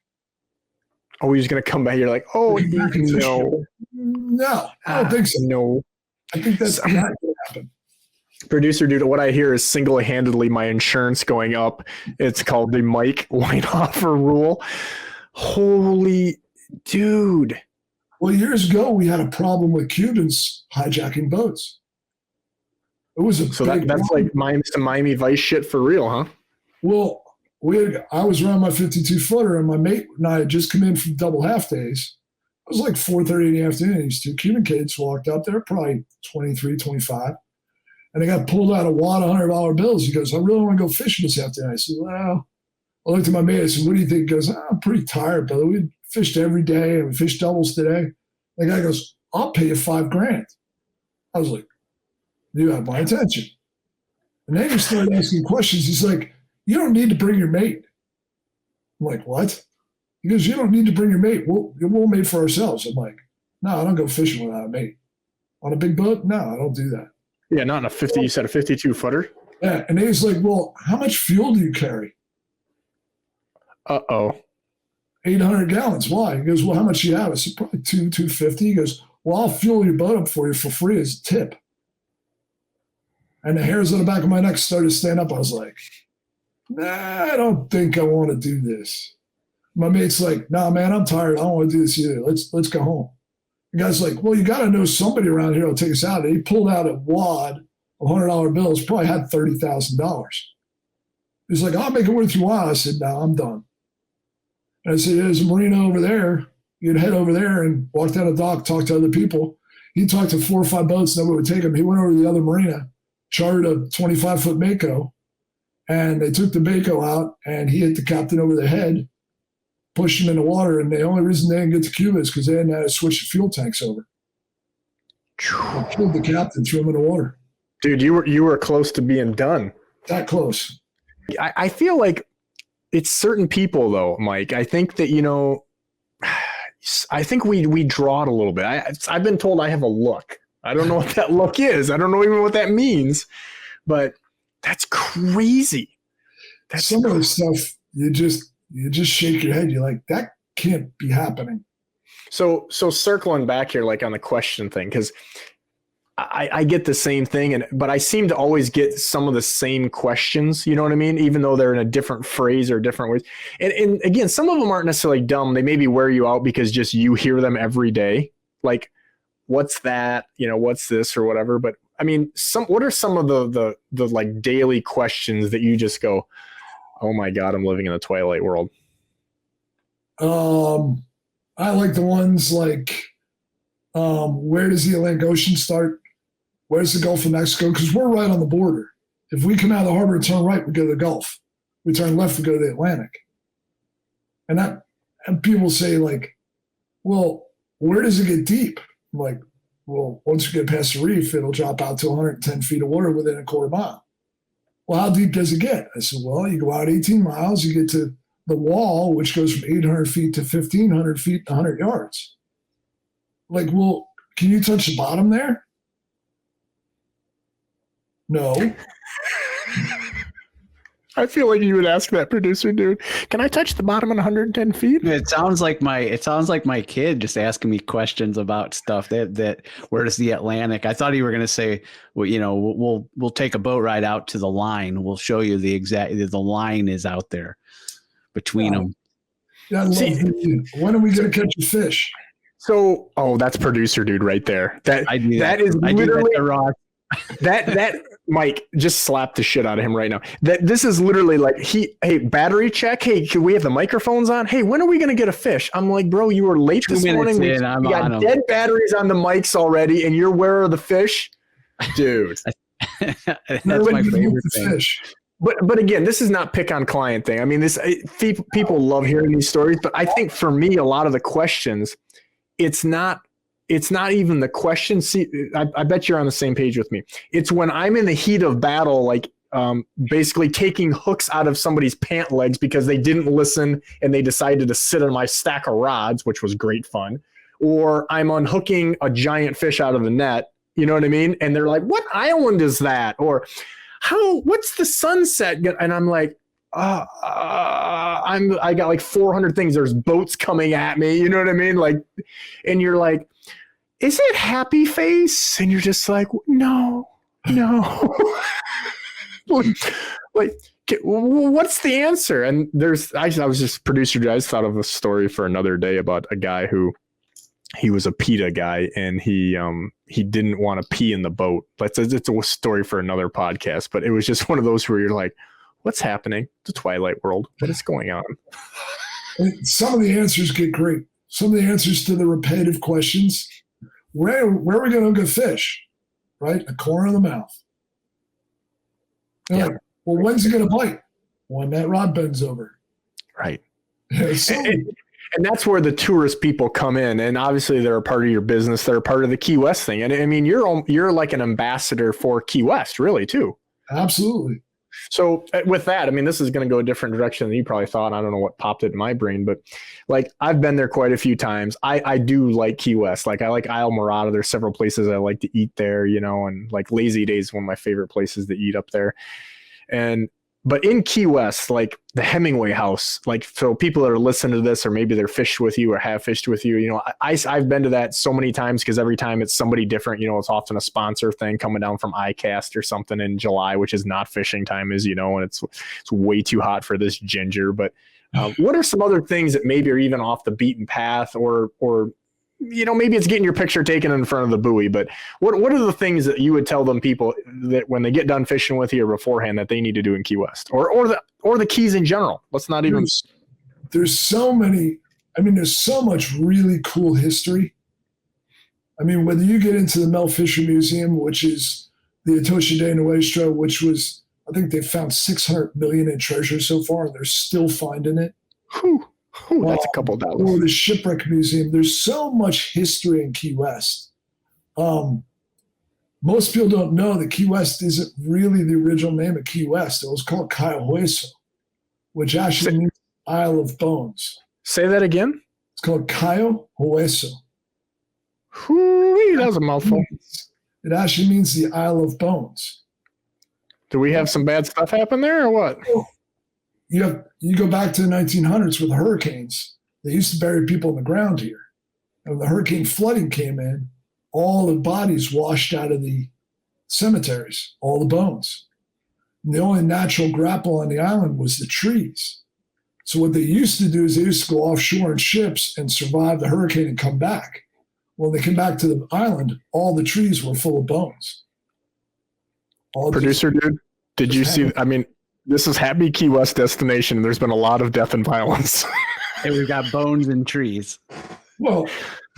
Oh, he was gonna come back. You're like, oh no. No, I don't think so. No. I think that's not gonna happen. Producer dude, what I hear is single-handedly my insurance going up. It's called the Mike Weinhofer rule. Holy dude. Well, years ago, we had a problem with Cubans hijacking boats. It was a that's like some Miami Vice shit for real, huh? Well, I was around my 52-footer, and my mate and I had just come in from double half days. It was like 4:30 in the afternoon. These two Cuban kids walked up there, probably 23, 25, and they got pulled out a wad of $100 bills. He goes, I really want to go fishing this afternoon. I said, well, I looked at my mate. I said, what do you think? He goes, I'm pretty tired, brother. We fished every day, and we fished doubles today. The guy goes, I'll pay you $5,000. I was like, you have my attention. And then he started asking questions. He's like, you don't need to bring your mate. I'm like, what? He goes, you don't need to bring your mate. We'll mate for ourselves. I'm like, no, I don't go fishing without a mate. On a big boat? No, I don't do that. Yeah, not in a 50, you said a 52-footer? Yeah, and he's like, well, how much fuel do you carry? Uh-oh. 800 gallons. Why? He goes, well, how much do you have? I said, probably 250. He goes, well, I'll fuel your boat up for you for free as a tip. And the hairs on the back of my neck started to stand up. I was like, nah, I don't think I want to do this. My mate's like, nah, man, I'm tired. I don't want to do this either. Let's go home. The guy's like, well, you got to know somebody around here will take us out. And he pulled out a wad of $100 bills, probably had $30,000. He's like, I'll make it worth your while. I said, no, I'm done. And I said, there's a marina over there. You'd head over there and walk down the dock, talk to other people. He talked to 4 or 5 boats, nobody would take him. He went over to the other marina, chartered a 25-foot Mako, and they took the Mako out, and he hit the captain over the head, pushed him in the water, and the only reason they didn't get to Cuba is because they hadn't had to switch the fuel tanks over. They killed the captain, threw him in the water. Dude, you were close to being done. That close. I feel like it's certain people, though, Mike. I think that, I think we draw it a little bit. I've been told I have a look. I don't know what that look is. I don't know even what that means, but that's crazy. Some of the stuff you just shake your head. You're like, that can't be happening. So circling back here, like on the question thing, because I get the same thing, but I seem to always get some of the same questions. You know what I mean? Even though they're in a different phrase or different ways. And again, some of them aren't necessarily dumb. They maybe wear you out because just you hear them every day. Like, what's that? What's this or whatever. But I mean, what are some of the like daily questions that you just go, oh my God, I'm living in a twilight world? I like the ones like, where does the Atlantic Ocean start? Where's the Gulf of Mexico? Because we're right on the border. If we come out of the harbor and turn right, we go to the Gulf. We turn left, we go to the Atlantic. And people say like, well, where does it get deep? I'm like, well, once we get past the reef, it'll drop out to 110 feet of water within a quarter mile. Well, how deep does it get? I said, well, you go out 18 miles, you get to the wall, which goes from 800 feet to 1,500 feet to 100 yards. Like, well, can you touch the bottom there? No. I feel like you would ask that, producer dude. Can I touch the bottom at 110 feet? It sounds like my kid just asking me questions about stuff that where does the Atlantic? I thought you were going to say, well, we'll take a boat ride out to the line. We'll show you the line is out there between them. Yeah, when are we going to catch a fish? So, that's producer dude right there. That is literally that Mike, just slap the shit out of him right now. This is literally like hey, battery check. Hey, can we have the microphones on? Hey, when are we gonna get a fish? I'm like, bro, you were late this morning. We got dead batteries on the mics already, and you're where are the fish, dude? That's my favorite thing. But again, this is not pick on client thing. I mean, people love hearing these stories, but I think for me, a lot of the questions, it's not even the question. See, I bet you're on the same page with me. It's when I'm in the heat of battle, like basically taking hooks out of somebody's pant legs because they didn't listen and they decided to sit on my stack of rods, which was great fun. Or I'm unhooking a giant fish out of the net. You know what I mean? And they're like, what island is that? Or what's the sunset? And I'm like, I got like 400 things. There's boats coming at me. You know what I mean? Like, and you're like, is it happy face? And you're just like, no. like, what's the answer? And I was just producer. I just thought of a story for another day about a guy who, he was a PETA guy and he didn't want to pee in the boat. It's a story for another podcast, but it was just one of those where you're like, what's happening? The Twilight world. What is going on? Some of the answers get great. Some of the answers to the repetitive questions. Where are we going to go fish? Right? The corner of the mouth. Yeah. Like, well, when's it going to bite? When that rod bends over. Right. Yeah, and that's where the tourist people come in. And obviously they're a part of your business. They're a part of the Key West thing. And I mean, you're like an ambassador for Key West, really, too. Absolutely. So with that, I mean, this is going to go a different direction than you probably thought. I don't know what popped it in my brain, but like I've been there quite a few times. I do like Key West. Like I like Islamorada. There's several places I like to eat there, you know, and like Lazy Days is one of my favorite places to eat up there. But in Key West, like the Hemingway House, like so people that are listening to this, or maybe they're fished with you or have fished with you, you know, I've been to that so many times because every time it's somebody different, you know, it's often a sponsor thing coming down from ICAST or something in July, which is not fishing time, as you know, and it's way too hot for this ginger. But what are some other things that maybe are even off the beaten path or you know, maybe it's getting your picture taken in front of the buoy, but what are the things that you would tell them people that when they get done fishing with you or beforehand that they need to do in Key West or the Keys in general? Let's not even. There's so many. I mean, there's so much really cool history. I mean, whether you get into the Mel Fisher Museum, which is the Atocha de Nuestra, which was, I think they found 600 million in treasure so far, and they're still finding it. Whew. Ooh, that's a couple of dollars. Or the Shipwreck Museum. There's so much history in Key West. Most people don't know that Key West isn't really the original name of Key West. It was called Cayo Hueso, which actually means Isle of Bones. Say that again? It's called Cayo Hueso. That was a mouthful. It actually means the Isle of Bones. Do we have some bad stuff happen there or what? You go back to the 1900s with hurricanes. They used to bury people in the ground here. And when the hurricane flooding came in, all the bodies washed out of the cemeteries, all the bones. And the only natural grapple on the island was the trees. So what they used to do is they used to go offshore in ships and survive the hurricane and come back. When they came back to the island, all the trees were full of bones. Producer dude, did you see? I mean, this is Happy Key West destination. There's been a lot of death and violence. And we've got bones and trees. Well,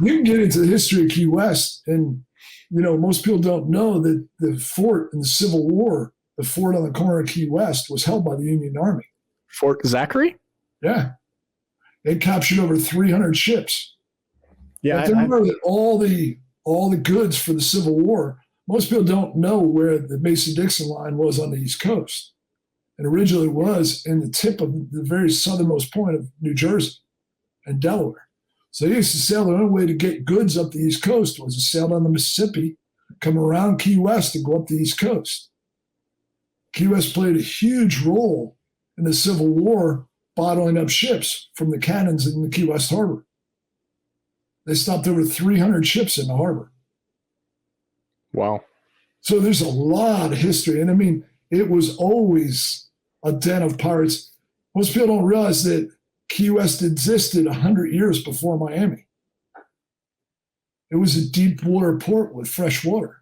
you can get into the history of Key West, and you know most people don't know that the fort in the Civil War, the fort on the corner of Key West, was held by the Union Army. Fort Zachary? Yeah, it captured over 300 ships. Yeah, remember that all the goods for the Civil War. Most people don't know where the Mason-Dixon line was on the East Coast. It originally was in the tip of the very southernmost point of New Jersey and Delaware. So they used to sail. The only way to get goods up the East Coast was to sail down the Mississippi, come around Key West, and go up the East Coast. Key West played a huge role in the Civil War, bottling up ships from the cannons in the Key West harbor. They stopped over 300 ships in the harbor. Wow. So there's a lot of history. And I mean, it was always a den of pirates. Most people don't realize that Key West existed 100 years before Miami. It was a deep water port with fresh water.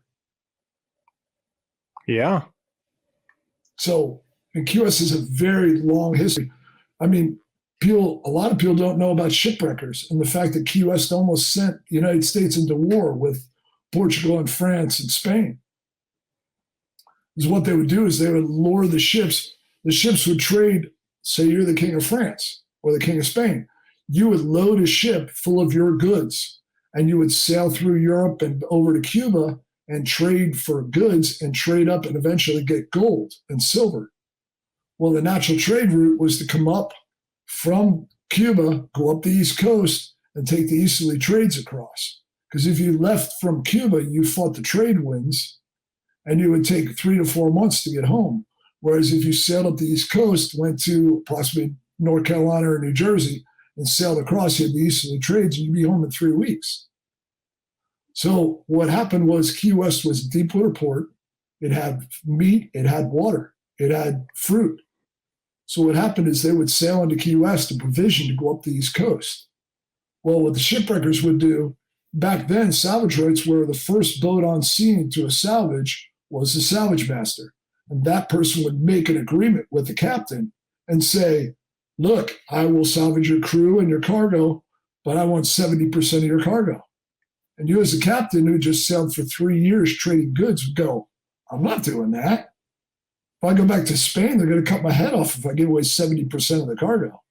Yeah. So, and Key West has a very long history. I mean, a lot of people don't know about shipwreckers and the fact that Key West almost sent the United States into war with Portugal and France and Spain. Because what they would do is they would lure the ships. The ships would trade, say you're the king of France or the king of Spain. You would load a ship full of your goods and you would sail through Europe and over to Cuba and trade for goods and trade up and eventually get gold and silver. Well, the natural trade route was to come up from Cuba, go up the East Coast, and take the easterly trades across. Because if you left from Cuba, you fought the trade winds, and you would take 3 to 4 months to get home. Whereas if you sailed up the East Coast, went to possibly North Carolina or New Jersey, and sailed across, you had the easterly trades, and you'd be home in 3 weeks. So what happened was Key West was a deep water port. It had meat, it had water, it had fruit. So what happened is they would sail into Key West and provision to go up the East Coast. Well, what the shipwreckers would do, back then, salvage rights were the first boat on scene to a salvage was the salvage master. And that person would make an agreement with the captain and say, look, I will salvage your crew and your cargo, but I want 70% of your cargo. And you as a captain who just sailed for 3 years trading goods would go, I'm not doing that. If I go back to Spain, they're going to cut my head off if I give away 70% of the cargo.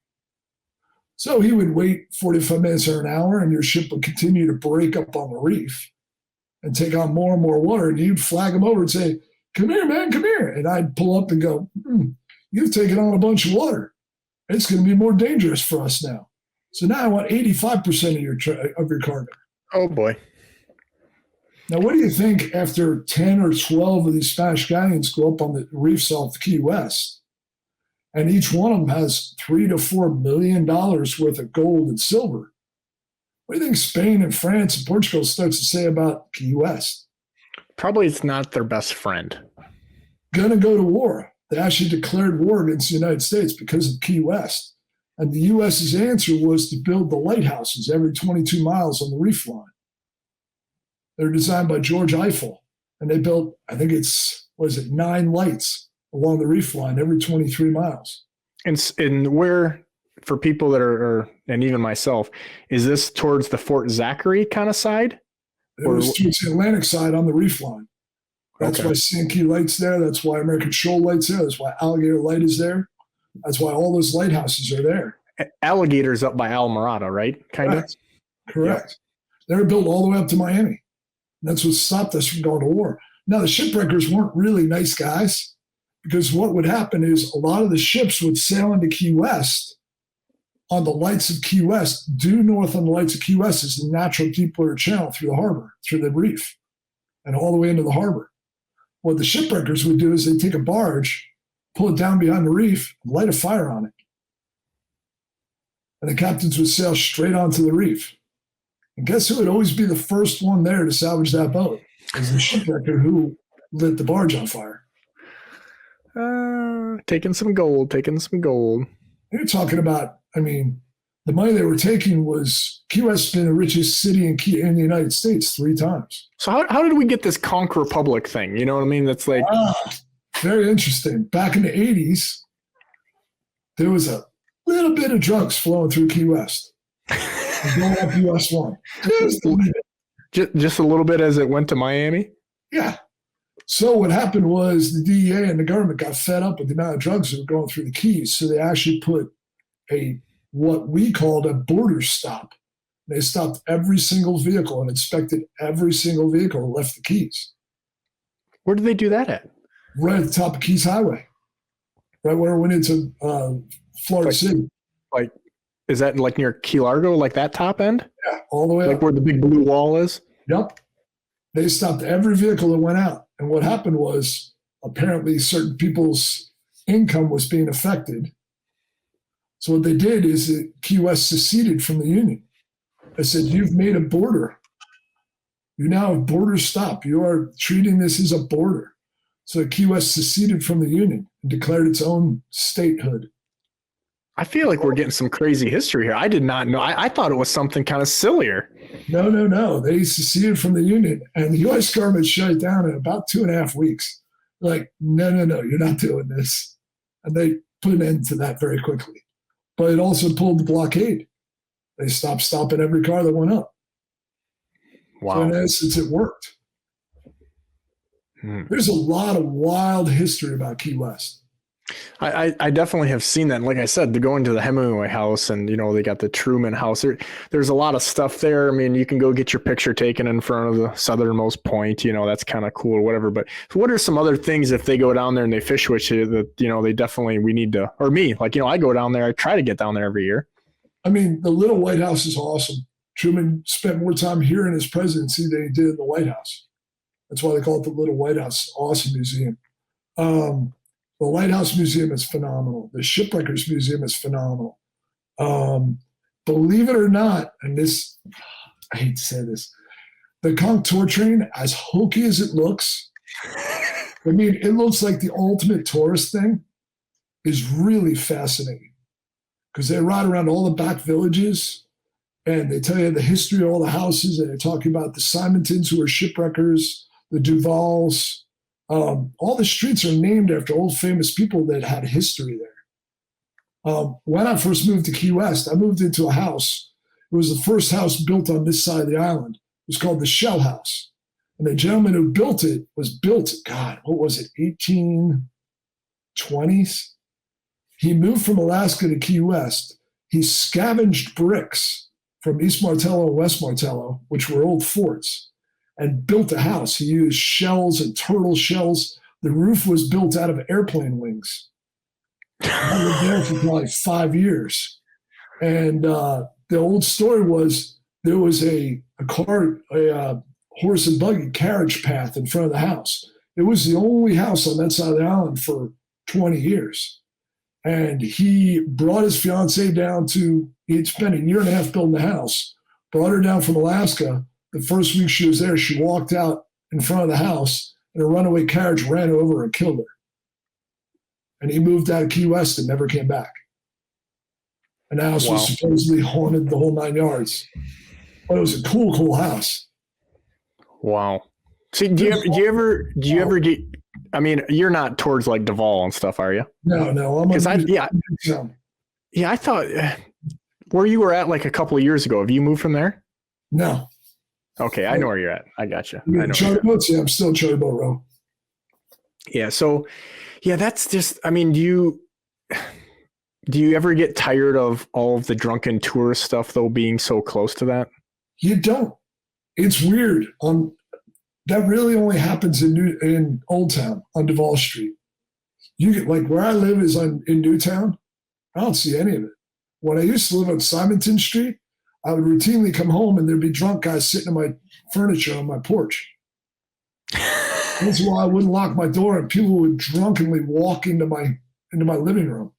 So he would wait 45 minutes or an hour, and your ship would continue to break up on the reef and take on more and more water. And you'd flag him over and say, come here, man, come here. And I'd pull up and go, you've taken on a bunch of water. It's going to be more dangerous for us now. So now I want 85% of your cargo. Oh, boy. Now, what do you think after 10 or 12 of these Spanish galleons go up on the reefs off Key West, and each one of them has $3 to $4 million worth of gold and silver? What do you think Spain and France and Portugal starts to say about Key West? Probably it's not their best friend. Gonna go to war. They actually declared war against the United States because of Key West. And the U.S.'s answer was to build the lighthouses every 22 miles on the reef line. They're designed by George Eiffel, and they built, I think it's, 9 lights along the reef line every 23 miles. And where, for people that are, and even myself, is this towards the Fort Zachary kind of side? It was towards the Atlantic side on the reef line. That's Okay. why Sankey Light's there. That's why American Shoal Light's there. That's why Alligator Light is there. That's why all those lighthouses are there. Alligator's up by Islamorada, right? Kind of. Correct. They were built all the way up to Miami. That's what stopped us from going to war. Now, the shipwreckers weren't really nice guys, because what would happen is a lot of the ships would sail into Key West on the lights of Key West. Due north on the lights of Key West is the natural deepwater channel through the harbor, through the reef, and all the way into the harbor. What the shipwreckers would do is they'd take a barge, pull it down behind the reef, and light a fire on it. And the captains would sail straight onto the reef. And guess who would always be the first one there to salvage that boat? Is the shipwrecker who lit the barge on fire. Taking some gold. You're talking about, I mean, the money they were taking was, Key West's been the richest city in the United States 3 times. So how did we get this Conch Republic thing? You know what I mean? That's like... Very interesting. Back in the 80s, there was a little bit of drugs flowing through Key West. Going up US 1. Just a little bit as it went to Miami? Yeah. So what happened was the DEA and the government got fed up with the amount of drugs that were going through the Keys. So they actually put what we called a border stop. They stopped every single vehicle and inspected every single vehicle that left the Keys. Where did they do that at? Right at the top of Keys Highway. Right where it went into Florida City. Like, is that like near Key Largo, like that top end? Yeah, all the way like up. Where the big blue wall is? Yep. They stopped every vehicle that went out. And what happened was apparently certain people's income was being affected. So what they did is that Key West seceded from the Union. They said, you've made a border. You now have border stop. You are treating this as a border. So Key West seceded from the Union and declared its own statehood. I feel like we're getting some crazy history here. I did not know. I thought it was something kind of sillier. No. They seceded from the Union, and the U.S. government shut it down in about 2.5 weeks. Like, no, you're not doing this. And they put an end to that very quickly. But it also pulled the blockade. They stopped stopping every car that went up. Wow. So in essence, it worked. There's a lot of wild history about Key West. I definitely have seen that. And like I said, they're going to the Hemingway house and, they got the Truman house. There's a lot of stuff there. I mean, you can go get your picture taken in front of the southernmost point, that's kind of cool or whatever. But what are some other things if they go down there and they fish with you that, they definitely, we need to, or me, like, I go down there, I try to get down there every year. I mean, the Little White House is awesome. Truman spent more time here in his presidency than he did in the White House. That's why they call it the Little White House. Awesome museum. The Lighthouse Museum is phenomenal. The Shipwreckers Museum is phenomenal. Believe it or not, and this, I hate to say this, the Conch tour train, as hokey as it looks, I mean, it looks like the ultimate tourist thing, is really fascinating. Because they ride around all the back villages, and they tell you the history of all the houses, and they're talking about the Simontons who were shipwreckers, the Duvals. All the streets are named after old famous people that had history there. When I first moved to Key West, I moved into a house. It was the first house built on this side of the island. It was called the Shell House. And the gentleman who built it was built, God, what was it, 1820s? He moved from Alaska to Key West. He scavenged bricks from East Martello and West Martello, which were old forts, and built a house. He used shells and turtle shells. The roof was built out of airplane wings. I lived there for probably 5 years. And the old story was there was a horse and buggy carriage path in front of the house. It was the only house on that side of the island for 20 years. And he brought his fiancée down he'd spent 1.5 years building the house, brought her down from Alaska. The first week she was there, she walked out in front of the house and a runaway carriage ran over and killed her. And he moved out of Key West and never came back. And the house was supposedly haunted the whole 9 yards. But it was a cool house. Wow. See, do you ever get, I mean, you're not towards like Duval and stuff, are you? No. I thought where you were at like a couple of years ago, have you moved from there? No. Okay, I know where you're at. I got you. I know charter boats? Yeah, I'm still charter boat row. Yeah, so that's just, I mean, do you ever get tired of all of the drunken tourist stuff though, being so close to that? You don't. It's weird. That really only happens in Old Town on Duval Street. You get, like, where I live is in Newtown. I don't see any of it. When I used to live on Simonton Street, I would routinely come home and there'd be drunk guys sitting in my furniture on my porch. That's why I wouldn't lock my door, and people would drunkenly walk into my living room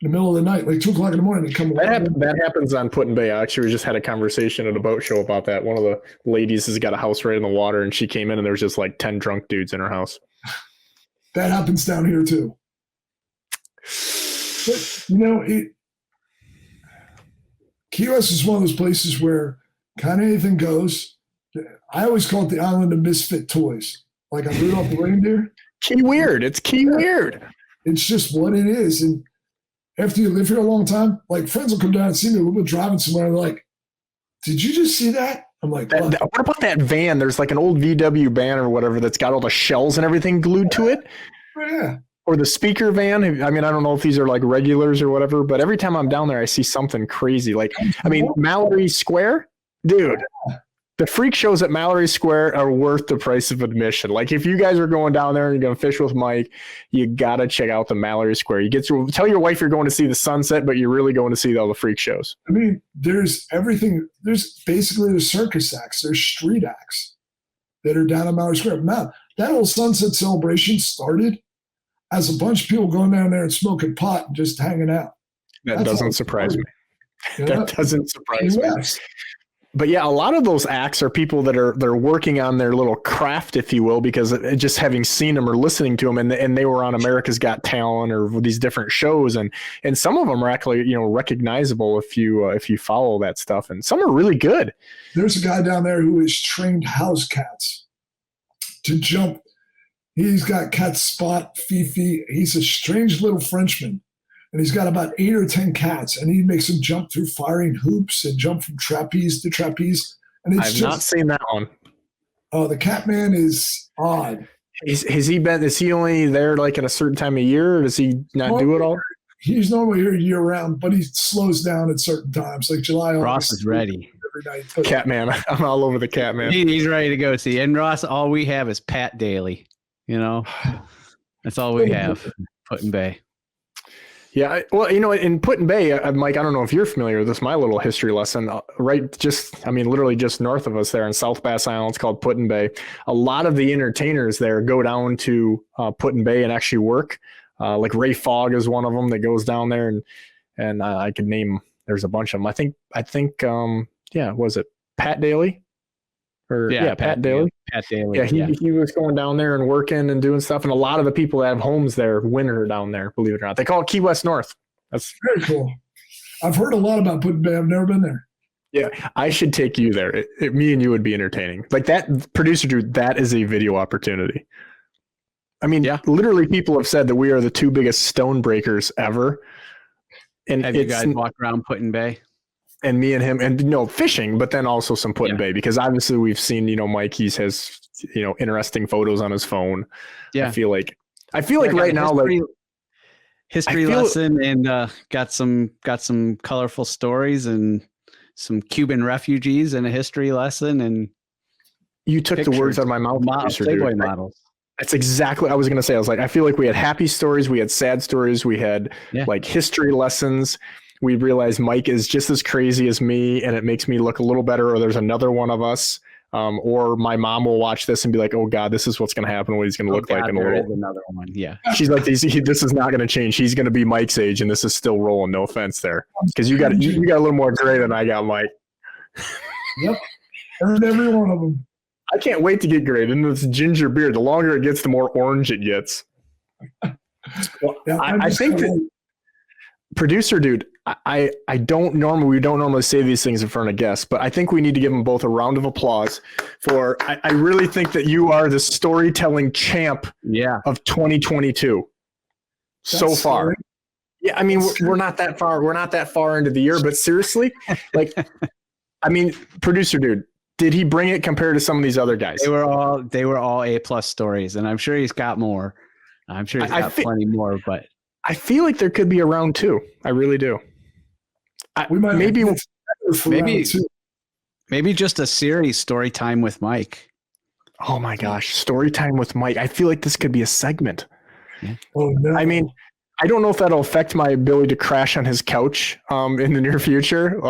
in the middle of the night, like 2 o'clock in the morning. They come. That happens on Put in Bay. Actually, we just had a conversation at a boat show about that. One of the ladies has got a house right in the water, and she came in and there was just like 10 drunk dudes in her house. That happens down here too. But Key West is one of those places where kind of anything goes. I always call it the island of misfit toys. Like on Rudolph the Reindeer. Key Weird. It's Key Weird. It's just what it is. And after you live here a long time, like friends will come down and see me. We'll be driving somewhere and they're like, did you just see that? I'm like, what about that van? There's like an old VW van or whatever that's got all the shells and everything glued to it. Yeah. Or the speaker van. I mean, I don't know if these are like regulars or whatever, but every time I'm down there, I see something crazy. Like, I mean, Mallory Square, dude, the freak shows at Mallory Square are worth the price of admission. Like, if you guys are going down there and you're going to fish with Mike, you got to check out the Mallory Square. You get to tell your wife you're going to see the sunset, but you're really going to see all the freak shows. I mean, there's everything. There's circus acts. There's street acts that are down at Mallory Square. Now, that whole sunset celebration started as a bunch of people going down there and smoking pot and just hanging out. That doesn't surprise me. That doesn't surprise me. But yeah, a lot of those acts are people that they're working on their little craft, if you will, because just having seen them or listening to them, and they were on America's Got Talent or these different shows, and some of them are actually recognizable if you follow that stuff, and some are really good. There's a guy down there who has trained house cats to jump. He's got cat Spot, Fifi. He's a strange little Frenchman. And he's got about 8 or 10 cats, and he makes them jump through firing hoops and jump from trapeze to trapeze. And I've not seen that one. Oh, the cat man is odd. Is he only there like at a certain time of year, or does he not do it all? He's normally here year round, but he slows down at certain times, like July. Ross is ready. Every night. Cat man. I'm all over the cat man. He's ready to go see. And Ross, all we have is Pat Daly. That's all we have. Put-in-Bay. Yeah, well, in Put-in-Bay, Mike, I don't know if you're familiar with this, my little history lesson, literally just north of us there in South Bass Island, it's called Put-in-Bay. A lot of the entertainers there go down to Put-in-Bay and actually work. Like Ray Fogg is one of them that goes down there, and I could name, there's a bunch of them. I think, was it Pat Daly? Pat Daly. Pat Daly. Yeah, he was going down there and working and doing stuff. And a lot of the people that have homes there winter down there, believe it or not. They call it Key West North. That's very cool. I've heard a lot about Put-in-Bay. I've never been there. Yeah, I should take you there. Me and you would be entertaining. Like that producer dude, that is a video opportunity. I mean, literally people have said that we are the 2 biggest stone breakers ever. And have you guys walked around Put-in-Bay? And me and him, and fishing, but then also some Put-in-Bay, because obviously we've seen, Mike, he has, interesting photos on his phone. Yeah. I feel like right now, history lesson, and got some colorful stories and some Cuban refugees and a history lesson. And you took the words out of my mouth. Playboy models. That's exactly what I was going to say. I was like, I feel like we had happy stories. We had sad stories. We had like history lessons. We realized Mike is just as crazy as me, and it makes me look a little better, or there's another one of us. Or my mom will watch this and be like, oh God, this is what's going to happen, what he's going to look like in a little. Another one. Yeah. She's like, this is not going to change. He's going to be Mike's age, and this is still rolling. No offense there. Because you got a little more gray than I got, Mike. Yep. Earned every one of them. I can't wait to get gray. And this ginger beard, the longer it gets, the more orange it gets. Well, I think that producer dude, we don't normally say these things in front of guests, but I think we need to give them both a round of applause for, I really think that you are the storytelling champ of 2022 so far. Scary. Yeah. I mean, we're not that far. We're not that far into the year, but seriously, like, I mean, producer dude, did he bring it compared to some of these other guys? They were all A+ stories, and I'm sure he's got more. I'm sure he's got plenty more, but I feel like there could be a round 2. I really do. We might maybe just a series, story time with Mike. Oh my gosh, story time with Mike. I feel like this could be a segment. Yeah. Oh no. I mean, I don't know if that'll affect my ability to crash on his couch in the near future.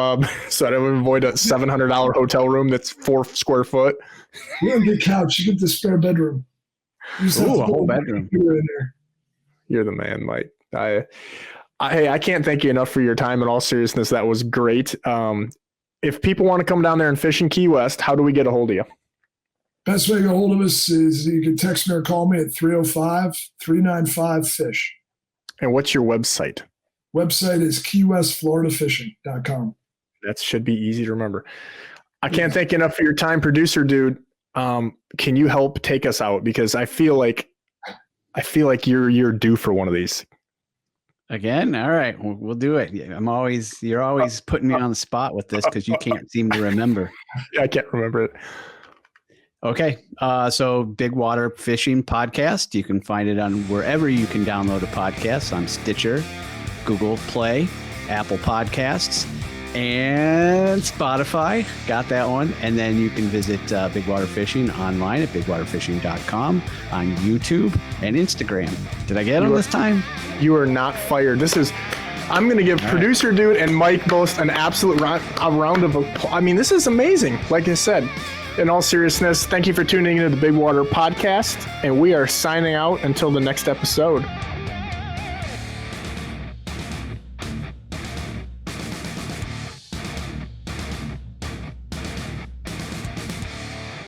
So I don't avoid a $700 hotel room that's 4 square foot. You don't get couch, you get the spare bedroom. Ooh, a whole bedroom. In there. You're the man, Mike. I can't thank you enough for your time. In all seriousness, that was great. If people want to come down there and fish in Key West, how do we get a hold of you? Best way to get a hold of us is you can text me or call me at 305-395-FISH. And what's your website? Website is keywestfloridafishing.com. That should be easy to remember. I can't thank you enough for your time, producer dude. Can you help take us out? Because I feel like you're due for one of these. Again? All right. We'll do it. You're always putting me on the spot with this because you can't seem to remember. I can't remember it. Okay. So Bigwater Fishing Podcast. You can find it on wherever you can download a podcast, on Stitcher, Google Play, Apple Podcasts, and Spotify. Got that one. And then you can visit Bigwater Fishing online at bigwaterfishing.com, on YouTube and Instagram. Did I get them this time? You are not fired. I'm going to give producer dude and Mike both an absolute round of applause. I mean, this is amazing. Like I said, in all seriousness, thank you for tuning into the Bigwater Podcast, and we are signing out until the next episode.